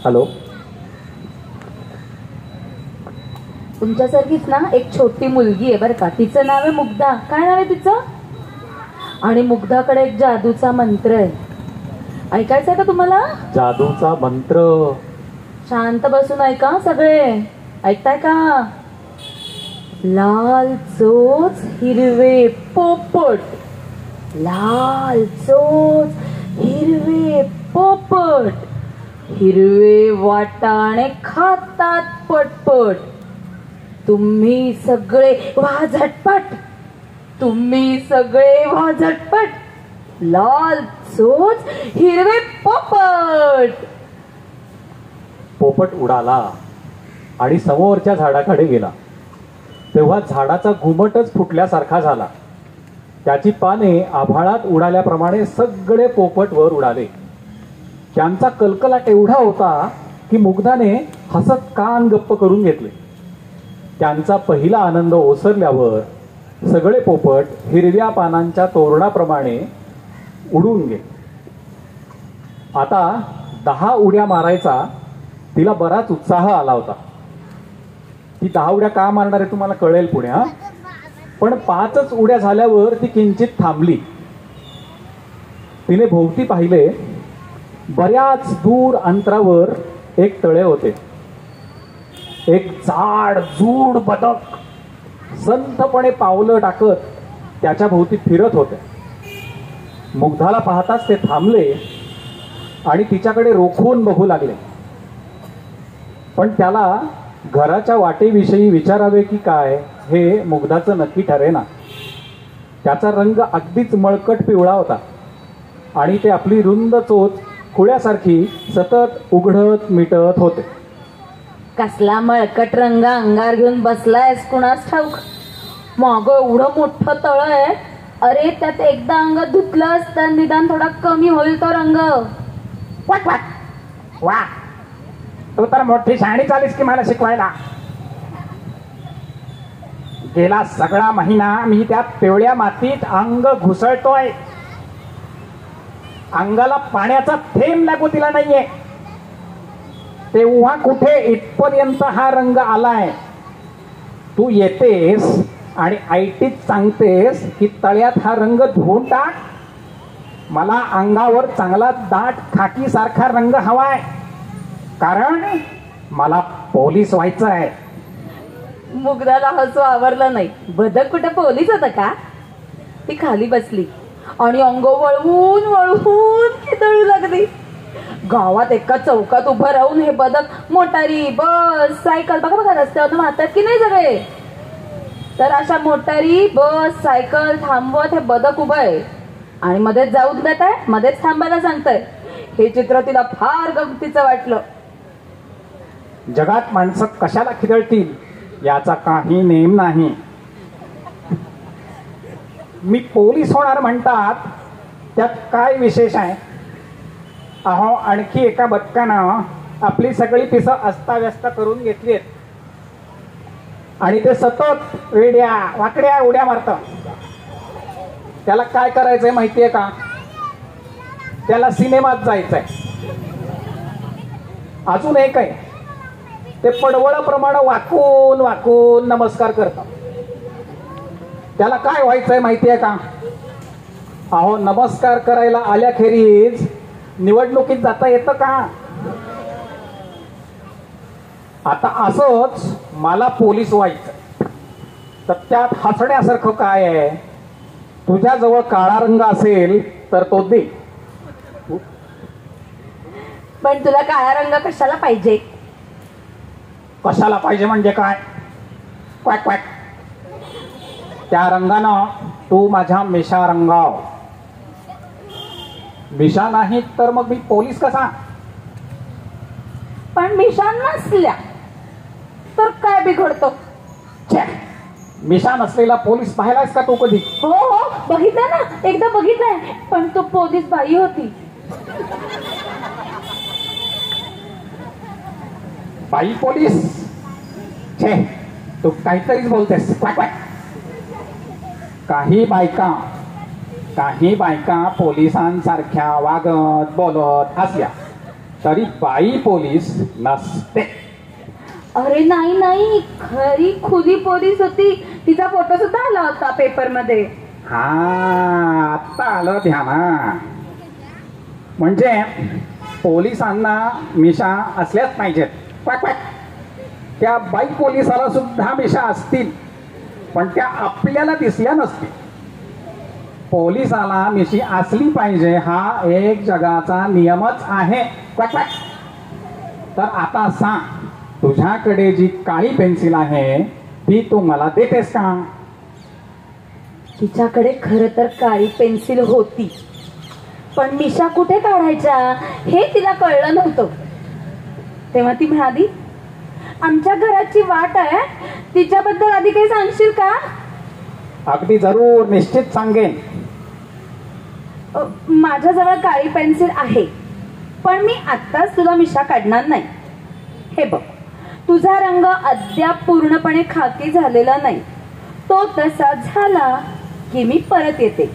हॅलो, तुमच्यासारखीच ना एक छोटी मुलगी आहे बरं का. तिचं नाव आहे मुग्धा. काय नाव आहे तिचं? आणि मुग्धाकडे एक जादूचा मंत्र आहे. ऐकायचं आहे का तुम्हाला? जादूचा मंत्र? शांत बसून ऐका सगळे. ऐकताय का? लाल चोच हिरवे पोपट, लाल चोच हिरवे पोपट, हिरवे वाटाणे खातात पटपट. तुम्ही सगळे वा झटपट, तुम्ही सगळे वा झटपट. लाल चोच हिरवे पोपट. पोपट उडाला आणि समोरच्या झाडाकडे गेला. तेव्हा झाडाचा घुमटच फुटल्यासारखा झाला. त्याची पाने आभाळात उडाल्याप्रमाणे सगळे पोपट वर उडाले. त्यांचा कलकलाट एवढा होता की मुग्धाने हसत कान गप्प करून घेतले. त्यांचा पहिला आनंद ओसरल्यावर सगळे पोपट हिरव्या पानांच्या तोरणाप्रमाणे उडून गेले. आता 10 उड्या मारायचा तिला बराच उत्साह आला होता. ती 10 उड्या का मारणार आहे तुम्हाला कळेल पुढे. पण 5च उड्या झाल्यावर ती किंचित थांबली. तिने भोवती पाहिले. बऱ्याच दूर अंतरावर एक तळे होते. एक जाड जूड बदक संथपणे पावलं टाकत त्याच्या भोवती फिरत होते. मुग्धाला पाहताच ते थांबले आणि तिच्याकडे रोखून बघू लागले. पण त्याला घराच्या वाटेविषयी विचारावे की काय हे मुग्धाचं नक्की ठरेना. त्याचा रंग अगदीच मळकट पिवळा होता आणि ते आपली रुंद चोच खुळ्यासारखी सतत उघडत मिटत होते. कसला मळकट रंग अंगार घेऊन बसलायस कुणास ठाऊक. माग एवढं मोठं तळ आहे. अरे त्यात एकदा अंग धुतलं असतं निदान थोडा कमी होईल तो रंग. वाट वाट वा, तू तर मोठी शहाणी चालीस की मला शिकवायला. गेला सगळा महिना मी त्या पिवळ्या मातीत अंग घुसळतोय. अंगाला पाण्याचा थेंब लागू दिला नाहीये. तेव्हा कुठे इथपर्यंत हा रंग आलाय. तू येतेस आणि ऐटीत सांगतेस की तळ्यात हा रंग धुवून टाक. मला अंगावर चांगला दाट खाकी सारखा रंग हवाय. कारण मला पोलीस व्हायचं आहे. मुग्धाला हसू आवरलं नाही. बदक कुठं पोलीस होतं का? ती खाली बसली आणि अंग वळवून वळवून खिदळू लागली. गावात एका चौकात उभं राहून हे बदक मोटारी, बस, सायकल बघा बघा रस्त्यावर वाहतात की नाही सगळे. तर अशा मोटारी, बस, सायकल थांबवत हे बदक उभं आहे आणि मध्येच जाऊ देत आहे, मध्येच थांबायला सांगताय. हे चित्र तिला फार गमतीचं वाटलं. जगात माणसं कशाला खिदळतील याचा काही नेम नाही. मी पोलीस होणार म्हणतात, त्यात काय विशेष आहे? अहो, आणखी एका बदकानं आपली सगळी पिसं अस्ताव्यस्त करून घेतलीत आणि ते सतत वेड्या वाकड्या उड्या मारतं. त्याला काय करायचंय माहितीये का? त्याला सिनेमात जायचंय. अजून एक आहे, ते पडवळाप्रमाणे वाकून वाकून नमस्कार करतात. त्याला काय व्हायचंय माहितीये का? अहो, नमस्कार करायला आल्याखेरीज निवडणुकीत जाता येतं का? आता असंच मला पोलीस व्हायचं, तर त्यात हसण्यासारखं काय आहे? तुझ्याजवळ काळा रंग असेल तर तो दे. पण तुला काळा रंग कशाला पाहिजे? कशाला पाहिजे म्हणजे काय? क्वॅक क्वॅक. त्या रंगानं तू माझ्या मिशा रंगाव. मिशा नाही तर मग मी पोलीस कसा? पण मिशा नसल्या तर काय बिघडतं? मिशा नसलेला पोलीस पाहिलायस का तू कधी? हो हो, बघितलं ना, एकदा बघितलंय. पण तो पोलीस बाई होती. बाई पोलीस? छे, तू काहीतरीच बोलतेस. क्वॅक क्वॅक. काही बायका पोलिसांसारख्या वागत बोलत असल्या तरी बाई पोलीस नसते. अरे नाही नाही, खरी खुली पोलीस होती. तिचा फोटो सुद्धा आला होता पेपर मध्ये. हा, आता आलं ध्याना. म्हणजे पोलिसांना मिशा असल्याच पाहिजेत. क्वॅक क्वॅक. त्या बाई पोलिसाला सुद्धा मिशा असतील, पण त्या आपल्याला दिसल्या नसतील. पोलिसाला मिशी असली पाहिजे हा एक जगाचा नियमच आहे. क्वॅक क्वॅक. तर आता सांग, तुझ्याकडे जी काळी पेन्सिल आहे ती तू मला देतेस का? तिच्याकडे खरं तर काळी पेन्सिल होती, पण मिशा कुठे काढायच्या हे तिला कळलं नव्हतं. तेव्हा ती म्हणाली, आमच्या घराची वाट आहे, तिच्याबद्दल आधी काही सांगशील का? अगदी जरूर, निश्चित सांगेन. माझ्याजवळ काळी पेन्सिल आहे, पण मी आत्ताच तुला मिशा काढणार नाही. हे बघ, तुझा रंग अद्याप पूर्णपणे खाकी झालेला नाही. तो तसा झाला की मी परत येते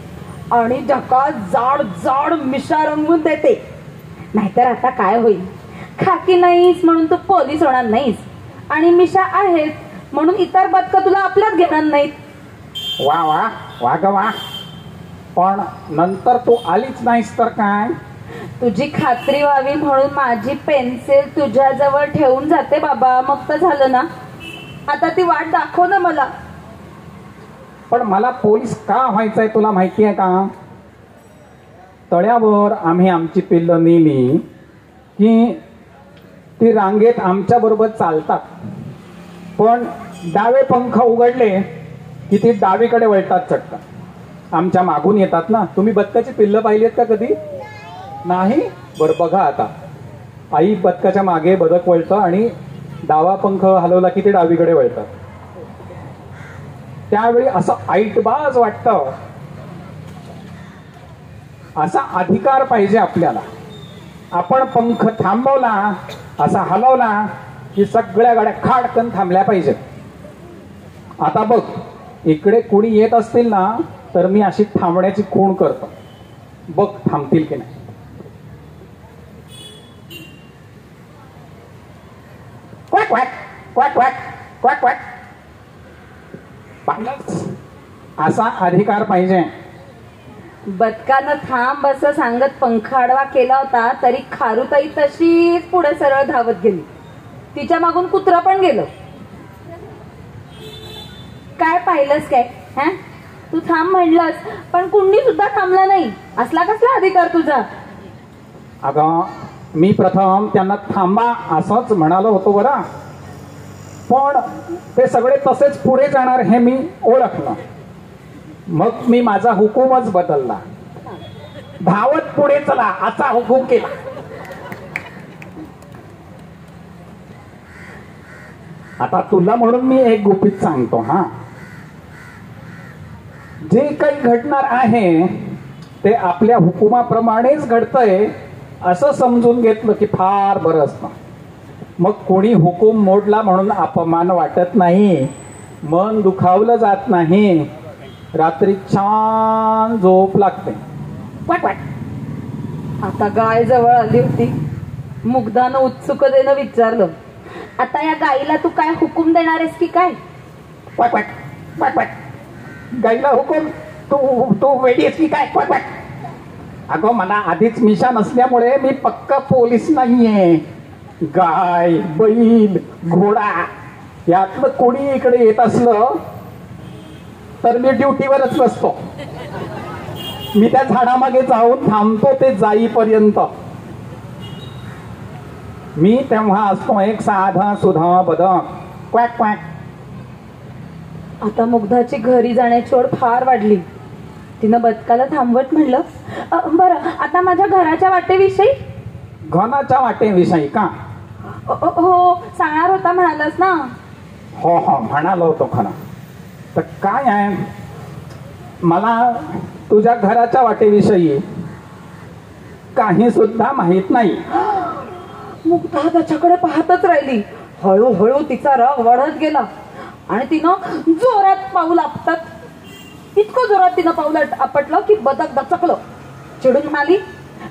आणि ढका जाड जाड मिशा रंगवून देते. नाहीतर आता काय होईल? खाकी नाहीस म्हणून तू पोलीस होणार नाहीस, आणि मिशा आहेत म्हणून इतर बदक तुला आपल्यात घेणार नाहीत. वा वा वा ग वा. पण नंतर तू आलीच नाहीस तर काय? तुझी खात्री व्हावी म्हणून माझी पेन्सिल तुझ्याजवळ ठेवून जाते बाबा. मग तर झालं ना. आता ती वाट दाखव ना मला. पण मला पोलीस का व्हायचंय तुला माहिती आहे का? तळ्यावर आम्ही आमची पिल्लं नेली की ती रांगेत आमच्या बरोबर चालतात, पण डावे पंख उघडले की ती डावीकडे वळतात चटकन. आमच्या मागून येतात ना. तुम्ही बदकाची पिल्लं पाहिलीत का कधी? नाही? बरं बघा आता. आई बदकाच्या मागे बदक वळतं आणि डावा पंख हलवला की ते डावीकडे वळतात. त्यावेळी असं ऐटबाज वाटतं. असा अधिकार पाहिजे आपल्याला. आपण पंख थांबवला, असा हलवला की सगळ्या गाड्या खाडकन थांबल्या पाहिजेत. आता बघ, इकडे कोणी येत असतील ना तर मी अशी थांबण्याची खूण करतो. बघ थांबतील की नाही. क्वॅक क्वॅक क्वॅक क्वॅक क्वॅक क्वॅक. पाहिलंच? असा अधिकार पाहिजे. बदकानं थांब असं सांगत पंख आडवा केला होता तरी खारुताई तशीच पुढे सरळ धावत गेली. तिच्या मागून कुत्रं पण गेलं. काय पाहिलंस काय? हा, तू थांब म्हणलास पण कुणी सुद्धा थांबला नाही. असला कसला अधिकार तुझा? अगं मी प्रथम त्यांना थांबा असंच म्हणालो होतो बरं, पण ते सगळे तसेच पुढे जाणार हे मी ओळखलं. मग मी माझा हुकूमच बदलला. धावत पुढे चला असा हुकूम केला. आता तुला म्हणून मी एक गुपित सांगतो. हा, जे काही घडणार आहे ते आपल्या हुकुमाप्रमाणेच घडतंय असं समजून घेतलं की फार बरं असतं. मग कोणी हुकूम मोडला म्हणून अपमान वाटत नाही, मन दुखावलं जात नाही, रात्री छान झोप लागते. वाट वाट. आता गाय जवळ आली होती. मुग्धानं उत्सुकतेनं विचारलं, आता या गाईला तू काय हुकूम देणार आहेस की काय? वाट वाट वाट वाट. गाईला हुकूम? तू तू वेडी आहेस की काय? वाट वाट. अगं मला आधीच मिशा नसल्यामुळे मी पक्का पोलीस नाहीये. गाय, बैल, घोडा यातलं कोणी इकडे येत असलं तर मी ड्युटीवरच नसतो. मी त्या झाडामागे जाऊन थांबतो ते जाईपर्यंत. मी तेव्हा असतो एक साधा सुधा बदक. क्वॅक क्वॅक. आता मुग्धाची घरी जाण्याची ओढ फार वाढली. तिनं बदकाला थांबवत म्हणलं, बरं आता माझ्या घराच्या वाटेविषयी? घनाच्या वाटेविषयी का? हो, सांगणार होता म्हणालास ना. हो हो म्हणालो होतो खरं. तर काय आहे, मला तुझ्या घराच्या वाटेविषयी काही सुद्धा माहित नाही. मुग्धा त्याच्याकडे पाहतच राहिली. हळूहळू तिचा राग वाढत गेला आणि तिनं जोरात पाऊल आपटत, इतकं जोरात तिनं पाऊल आपटलं की बदक दचकलं. चिडून म्हणाली,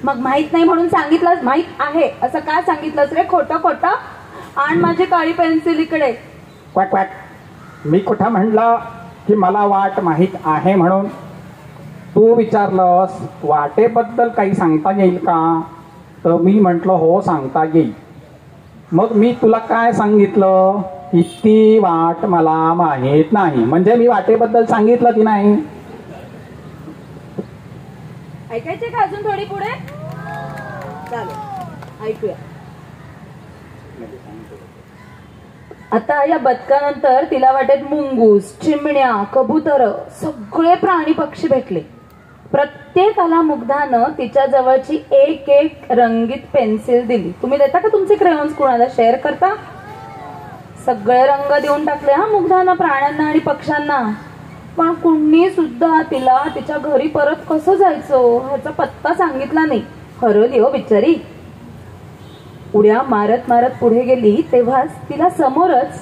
मग माहित नाही म्हणून सांगितलंस? माहित आहे असं का सांगितलंस रे? खोटं खोटं. आणि माझी काळी पेन्सिल इकडे. क्वॅक क्वॅक. मी कुठं म्हणलं की मला वाट माहित आहे म्हणून? तू विचारलंस वाटेबद्दल काही सांगता येईल का, तर मी म्हटलं हो सांगता येईल. मग मी तुला काय सांगितलं की ती वाट मला माहित नाही, म्हणजे मी वाटेबद्दल सांगितलं की नाही? ऐकायचे का अजून थोडी पुढे? चालेल, ऐकूया. आता या बदकानंतर तिला वाटेत मुंगूस, चिमण्या, कबूतर सगळे प्राणी पक्षी भेटले. प्रत्येकाला मुग्धानं तिच्या जवळची एक एक रंगीत पेन्सिल दिली. तुम्ही देता का तुमचे क्रेयॉन्स कोणाला शेअर करता? सगळे रंग देऊन टाकले हा मुग्धानं प्राण्यांना आणि पक्ष्यांना. पण कुणी सुद्धा तिला तिच्या घरी परत कसं जायचं ह्याचा पत्ता सांगितला नाही. हरवली हो बिचारी. उड्या मारत मारत पुढे गेली तेव्हा तिला समोरच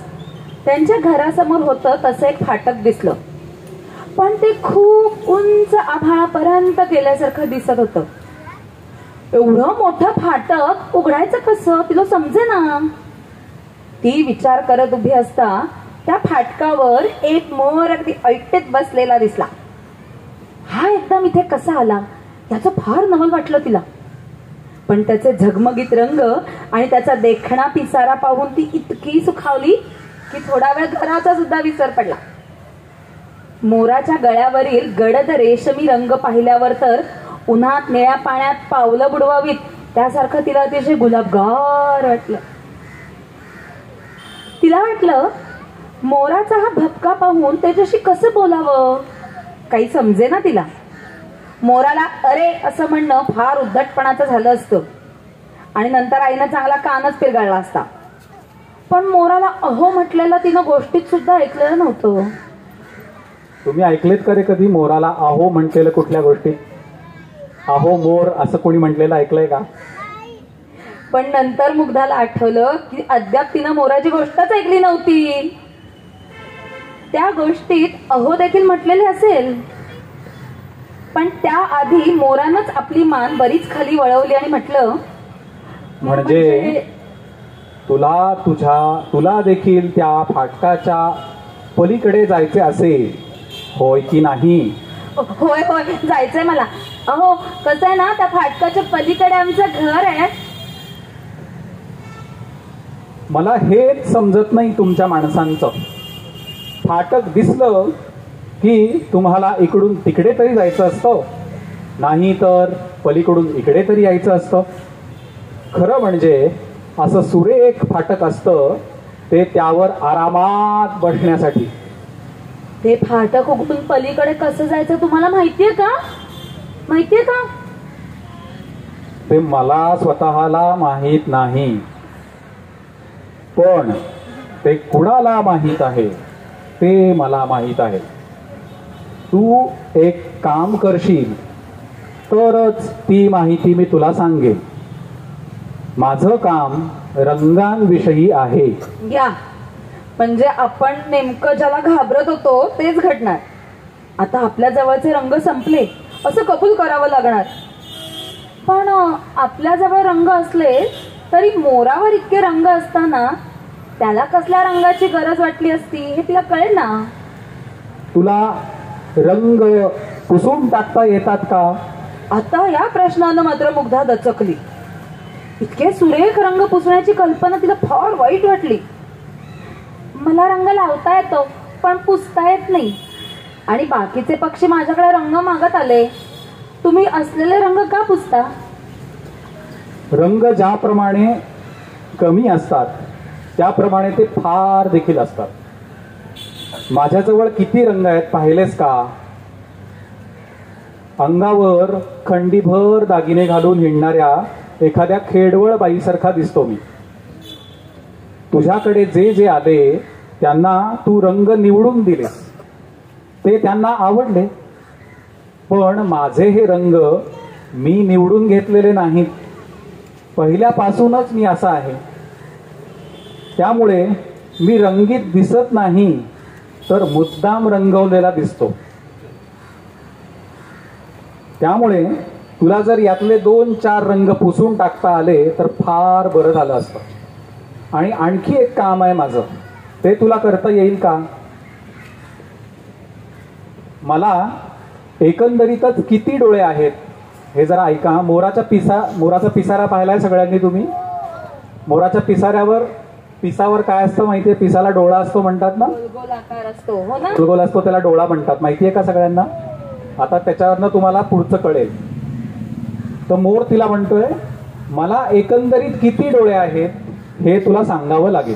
त्यांच्या घरासमोर होतं तसं एक फाटक दिसलं. पण ते खूप उंच आभाळापर्यंत गेल्यासारखं दिसत होतं. एवढं मोठं फाटक उघडायचं कसं तिला समजेना. ती विचार करत उभी असता त्या फाटकावर एक मोर अगदी ऐटीत बसलेला दिसला. हा एकदम इथे कसा आला याचं फार नवल वाटलं तिला. पण त्याचे झगमगीत रंग आणि त्याचा देखणा पिसारा पाहून ती इतकी सुखावली की थोडा वेळ घराचा सुद्धा विसर पडला. मोराच्या गळ्यावरील गडद रेशमी रंग पाहिल्यावर तर उन्हात निळ्या पाण्यात पावलं बुडवावीत त्यासारखं तिला अतिशय गुलाबगार वाटलं. तिला वाटलं मोराचा हा भपका पाहून त्याच्याशी कसं बोलावं काही समजे ना तिला. मोराला अरे असं म्हणणं फार उद्धटपणाचं झालं असतं आणि नंतर आईनं चांगला कानच पिरगाळला असता. पण मोराला अहो म्हटलेलं तिनं गोष्टीत सुद्धा ऐकलेलं नव्हतं. तुम्ही ऐकलेत का रे कधी मोराला अहो म्हटलेलं कुठल्या गोष्टीत? अहो मोर असं कोणी म्हटलेलं ऐकलंय का? पण नंतर मुग्धाला आठवलं की अद्याप तिनं मोराची गोष्टच ऐकली नव्हती. त्या गोष्टीत अहो देखील म्हटलेले असेल. पण त्याआधी मोरानंच आपली मान बरीच खाली वळवली आणि म्हटलं, म्हणजे तुला देखील त्या फाटकाच्या पलीकडे जायचे असेल होय की नाही? होय होय जायचंय मला. अहो कसं आहे ना, त्या फाटकाच्या पलीकडे आमचं घर आहे. मला हेच समजत नाही तुमच्या माणसांचं. फाटक दिसलं की तुम्हाला इकडून तिकडे तरी जायचं असतं, नाही तर पलीकडून इकडे तरी यायचं असतं. खरं म्हणजे असं सुरेख फाटक असतं ते त्यावर आरामात बसण्यासाठी. ते फाटक उघडून पलीकडे कसं जायचं तुम्हाला माहितीये का? माहितीये का? ते मला स्वतःला माहीत नाही, पण ते कुणाला माहीत आहे ते मला माहीत आहे. तू एक काम करशील तरच ती माहिती मी तुला सांगेन. माझं काम रंगांविषयी आहे. घ्या, म्हणजे आपण नेमकं ज्याला घाबरत होतो तेच घडणार. आता आपल्या जवळचे रंग संपले असं कबूल करावं लागणार. पण आपल्या जवळ रंग असले तरी मोरावर इतके रंग असताना त्याला कसल्या रंगाची गरज वाटली असती हे तिला कळेल ना. तुला रंग पुसून टाकता येतात का? आता या प्रश्नानं मात्र मुग्धा दचकली. इतके सुरेख रंग पुसण्याची कल्पना तिला फार वाईट वाटली. मला रंग लावता येतो पण पुसता येत नाही, आणि बाकीचे पक्षी माझ्याकडे रंग मागत आले. तुम्ही असलेले रंग का पुसता? रंग ज्याप्रमाणे कमी असतात त्याप्रमाणे ते फार देखील असतात. माझ्याजवळ किती रंग आहेत पाहिलेस का? अंगावर खंडीभर दागिने घालून हिंडणाऱ्या एखाद्या खेडवळ बाईसारखा दिसतो मी. तुझ्याकडे जे जे आले त्यांना तू रंग निवडून दिलेस, ते त्यांना आवडले. पण माझे हे रंग मी निवडून घेतलेले नाहीत. पहिल्यापासूनच मी असा आहे. त्यामुळे मी रंगीत दिसत नाही, तर मुद्दाम रंगवलेला दिसतो. त्यामुळे तुला जर यातले 2-4 रंग पुसून टाकता आले तर फार बरं झालं असतं. आणि आणखी एक काम आहे माझं, ते तुला करता येईल का? मला एकंदरीतच किती डोळे आहेत हे जरा ऐका. मोराचा पिसारा पाहिलाय सगळ्यांनी तुम्ही? मोराच्या पिसावर काय असतं माहितीये? पिसाला डोळा असतो म्हणतात ना, गोल आकार असतो. हो ना, गोल असतो, त्याला डोळा म्हणतात. माहितीये का सगळ्यांना? आता त्याच्यावरनं तुम्हाला पुढचं कळेल. तर मोर तिला म्हणतोय, मला एकंदरीत किती डोळे आहेत हे तुला सांगावं लागेल.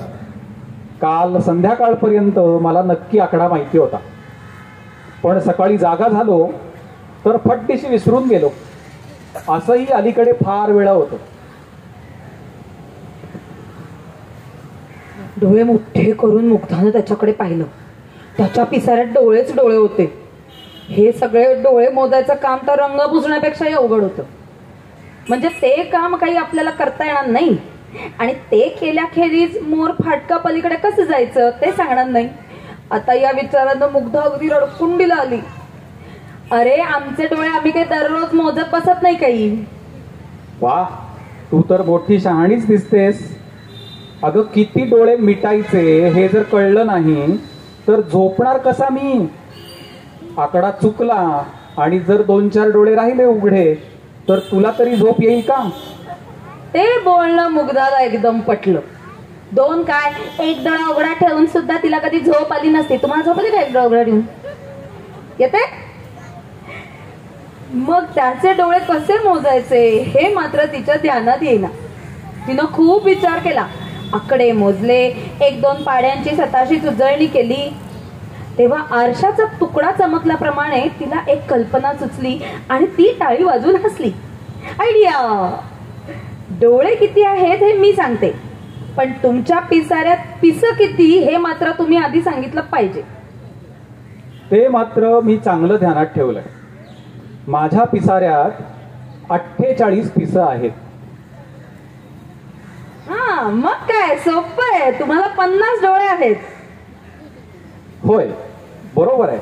काल संध्याकाळपर्यंत मला नक्की आकडा माहिती होता, पण सकाळी जागा झालो तर फट्टीशी विसरून गेलो. असंही अलीकडे फार वेळा होतं. डोळे मोठे करून मुग्धानं त्याच्याकडे पाहिलं. त्याच्या पिसाऱ्यात डोळेच डोळे होते. हे सगळे डोळे मोजायचं काम तर रंग पुसण्यापेक्षाही अवघड होतं. म्हणजे ते काम काही आपल्याला करता येणार नाही, आणि ते केल्याखेरीज मोर फाटका पलीकडे कसं जायचं ते सांगणार नाही. आता या विचारानं मुग्धा अगदी रडकुंडीला आली. अरे आमचे डोळे आम्ही काही दररोज मोजत बसत नाही काही. वा, तू तर मोठी शहाणीच दिसतेस. अगं किती डोळे मिटायचे हे जर कळलं नाही तर झोपणार कसा मी? आकडा चुकला आणि जर 2-4 डोळे राहिले उघडे तर तुला तरी झोप येईल का? ते बोलणं मुग्धाला एकदम पटलं. 2 काय 1 डोळा उघडा ठेवून सुद्धा तिला कधी झोप आली नसते. तुम्हाला झोप आली का 1 डोळा उघडा ठेवून? येते? मग त्याचे डोळे कसे मोजायचे हे मात्र तिच्या ध्यानात येईना. तिनं खूप विचार केला, आकडे मोजले, 1-2 पाड्यांची स्वतःशी उजळणी केली. तेव्हा आरशाचा तुकडा चमकल्याप्रमाणे तिला एक कल्पना सुचली आणि ती टाळी वाजून हसली. आयडिया! डोळे किती आहेत हे मी सांगते, पण तुमच्या पिसाऱ्यात पिस किती हे मात्र तुम्ही आधी सांगितलं पाहिजे. ते मात्र मी चांगलं ध्यानात ठेवलंय. माझ्या पिसाऱ्यात 48 पिसं आहेत. हा, मग काय सोपं आहे. तुम्हाला 50 डोळे आहेत. होय, बरोबर आहे.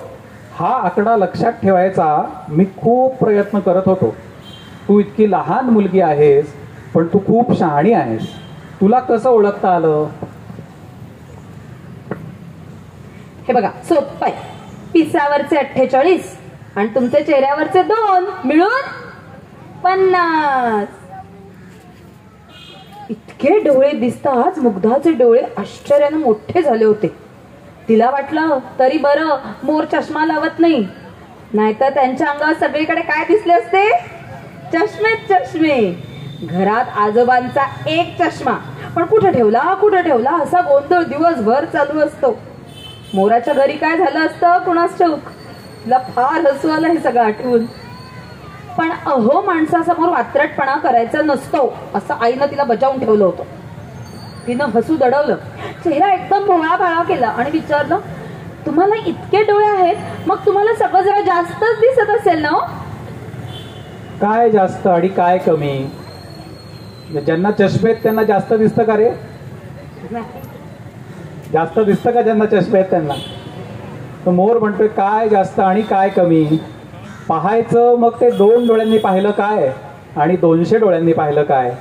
हा आकडा लक्षात ठेवायचा मी खूप प्रयत्न करत होतो. तू इतकी लहान मुलगी आहेस, पण तू खूप शहाणी आहेस. तुला कसं ओळखता आलं? हे बघा, सोपं आहे. पिसावरचे 48 आणि तुमच्या चेहऱ्यावरचे 2 मिळून 50. इतके डोळे दिसताच मुग्धाचे डोळे आश्चर्याने मोठे झाले होते. तिला वाटलं तरी बरं मोर चष्मा लावत नाही, नाहीतर त्यांच्या अंगावर सगळीकडे काय दिसले असते? चष्मेच चष्मे. घरात आजोबांचा एक चष्मा, पण कुठे ठेवला असा गोंधळ दिवसभर चालू असतो. मोराच्या घरी काय झालं असतं कुणास ठाऊक. तिला फार हसू आलं हे सगळं आठवून. पण अहो, माणसासमोर वात्रटपणा करायचा नसतो असं आईनं तिला बजावून ठेवलं होतं. तिनं हसू दडवलं, चेहरा एकदम भोळा भाळा केला आणि विचारलं, तुम्हाला इतके डोळे आहेत, मग तुम्हाला सगळं जरा जास्तच दिसत असेल ना? काय जास्त आणि काय कमी? ज्यांना चष्मे आहेत त्यांना जास्त दिसतं का रे? जास्त दिसतं का ज्यांना चष्मे आहेत त्यांना? तर मोर म्हणतोय काय जास्त आणि काय कमी? पाहायचं मग ते 2 डोळ्यांनी पाहिलं काय आणि 200 डोळ्यांनी पाहिलं काय?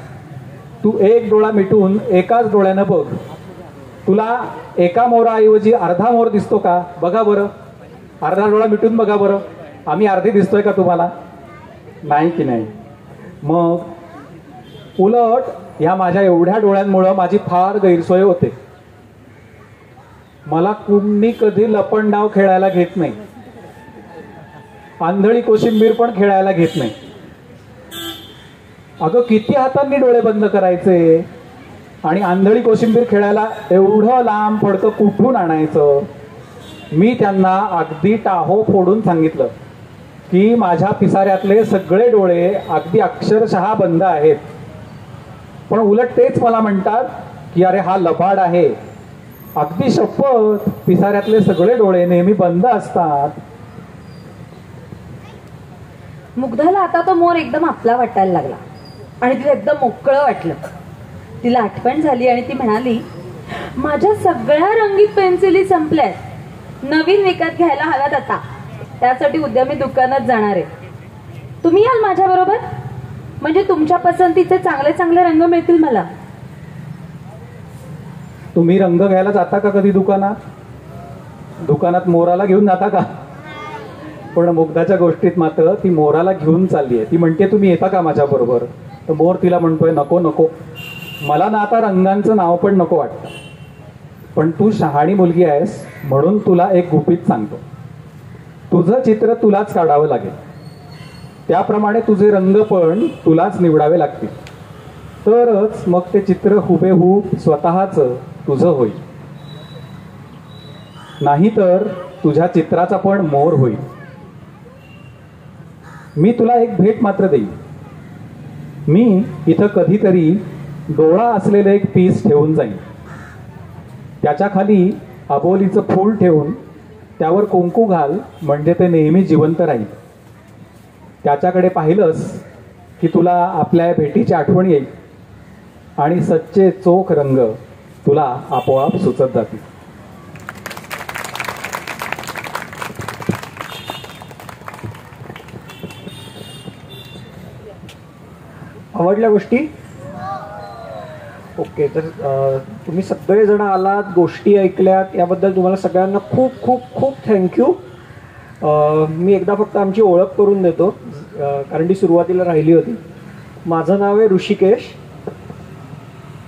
तू एक डोळा मिटून एकाच डोळ्यानं बघ. तुला एका मोराऐवजी अर्धा मोर दिसतो का? बघा बरं, अर्धा डोळा मिटून बघा बरं. आम्ही अर्धी दिसतोय का तुम्हाला? नाही की नाही? मग उलट ह्या माझ्या एवढ्या डोळ्यांमुळं माझी फार गैरसोय होते. मला कुणी कधी लपंडाव खेळायला घेत नाही, आंधळी कोशिंबीर पण खेळायला घेत नाही. अगं किती हातांनी डोळे बंद करायचे आणि आंधळी कोशिंबीर खेळायला एवढं लांब फडकं कुठून आणायचं? मी त्यांना अगदी टाहो फोडून सांगितलं की माझ्या पिसाऱ्यातले सगळे डोळे अगदी अक्षरशः बंद आहेत. पण उलट तेच मला म्हणतात की अरे हा लबाड आहे. अगदी शपथ, पिसाऱ्यातले सगळे डोळे नेहमी बंद असतात. मुग्धाला आता तो मोर एकदम आपला वाटायला लागला आणि तिला एकदम मोकळं वाटलं. तिला आठवण झाली आणि ती म्हणाली, माझ्या सगळ्या रंगीत पेन्सिली संपल्यात, नवीन विकत घ्यायला हव्यात आता. त्यासाठी उद्या मी दुकानात जाणार आहे. तुम्ही याल माझ्या बरोबर? म्हणजे तुमच्या पसंतीचे चांगले चांगले रंग मिळतील मला. तुम्ही रंग घ्यायला जाता का कधी दुकानात? दुकानात मोराला घेऊन जाता का? पण मुग्धाच्या गोष्टीत मात्र ती मोराला घेऊन चालली आहे. ती म्हणते तुम्ही येता का माझ्या बरोबर? तर मोर तिला म्हणतोय नको नको, मला ना आता रंगांचं नाव पण नको वाटतं. पण तू शहाणी मुलगी आहेस म्हणून तुला एक गुपित सांगतो. तुझं चित्र तुलाच काढावं लागेल, त्याप्रमाणे तुझे रंग पण तुलाच निवडावे लागतील. तरच मग ते चित्र हुबेहूब स्वतःच तुझं होईल. नाहीतर तुझ्या चित्राचा पण मोर होईल. मी तुला एक भेट मात्र देईन. मी इथं कधीतरी डोळा असलेलं एक पीस ठेवून जाईन. त्याच्या खाली अबोलीचं फूल ठेवून त्यावर कुंकू घाल, म्हणजे ते नेहमी जिवंत राहील. त्याच्याकडे पाहिलंस की तुला आपल्या भेटीची आठवण येईल आणि सच्चे चोख रंग तुला आपोआप सुचत जातील. आवडल्या गोष्टी? ओके, तर तुम्ही सगळेजण आलात, गोष्टी ऐकल्यात, याबद्दल तुम्हाला सगळ्यांना खूप खूप खूप थँक्यू. मी एकदा फक्त आमची ओळख करून देतो, कारण ती सुरुवातीला राहिली होती. माझं नाव आहे ऋषिकेश.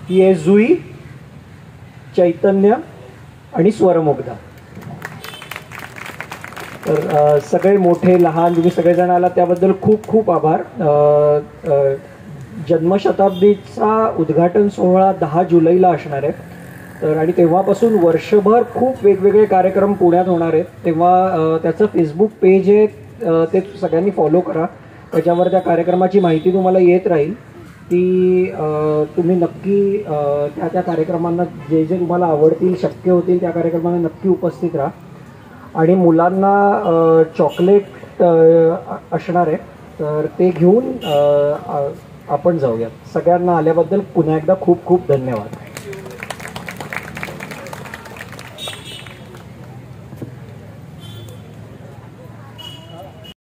ही आहे जुई, चैतन्य आणि स्वरमुग्धा. तर सगळे मोठे लहान तुम्ही सगळेजण आलात त्याबद्दल खूप खूप आभार. जन्मशताब्दीचा उद्घाटन सोहळा 10 जुलैला असणार आहे. तर आणि तेव्हापासून वर्षभर खूप वेगवेगळे कार्यक्रम पुण्यात होणार आहेत. तेव्हा त्याचं फेसबुक पेज आहे, ते सगळ्यांनी फॉलो करा. त्याच्यावर त्या कार्यक्रमाची माहिती तुम्हाला येत राहील. ती तुम्ही नक्की त्या कार्यक्रमांना जे जे तुम्हाला आवडतील, शक्य होतील त्या कार्यक्रमांना नक्की उपस्थित राहा. आणि मुलांना चॉकलेट असणार आहे, तर ते घेऊन आपण जाऊयात. सगळ्यांना आल्याबद्दल पुन्हा एकदा खूप खूप धन्यवाद.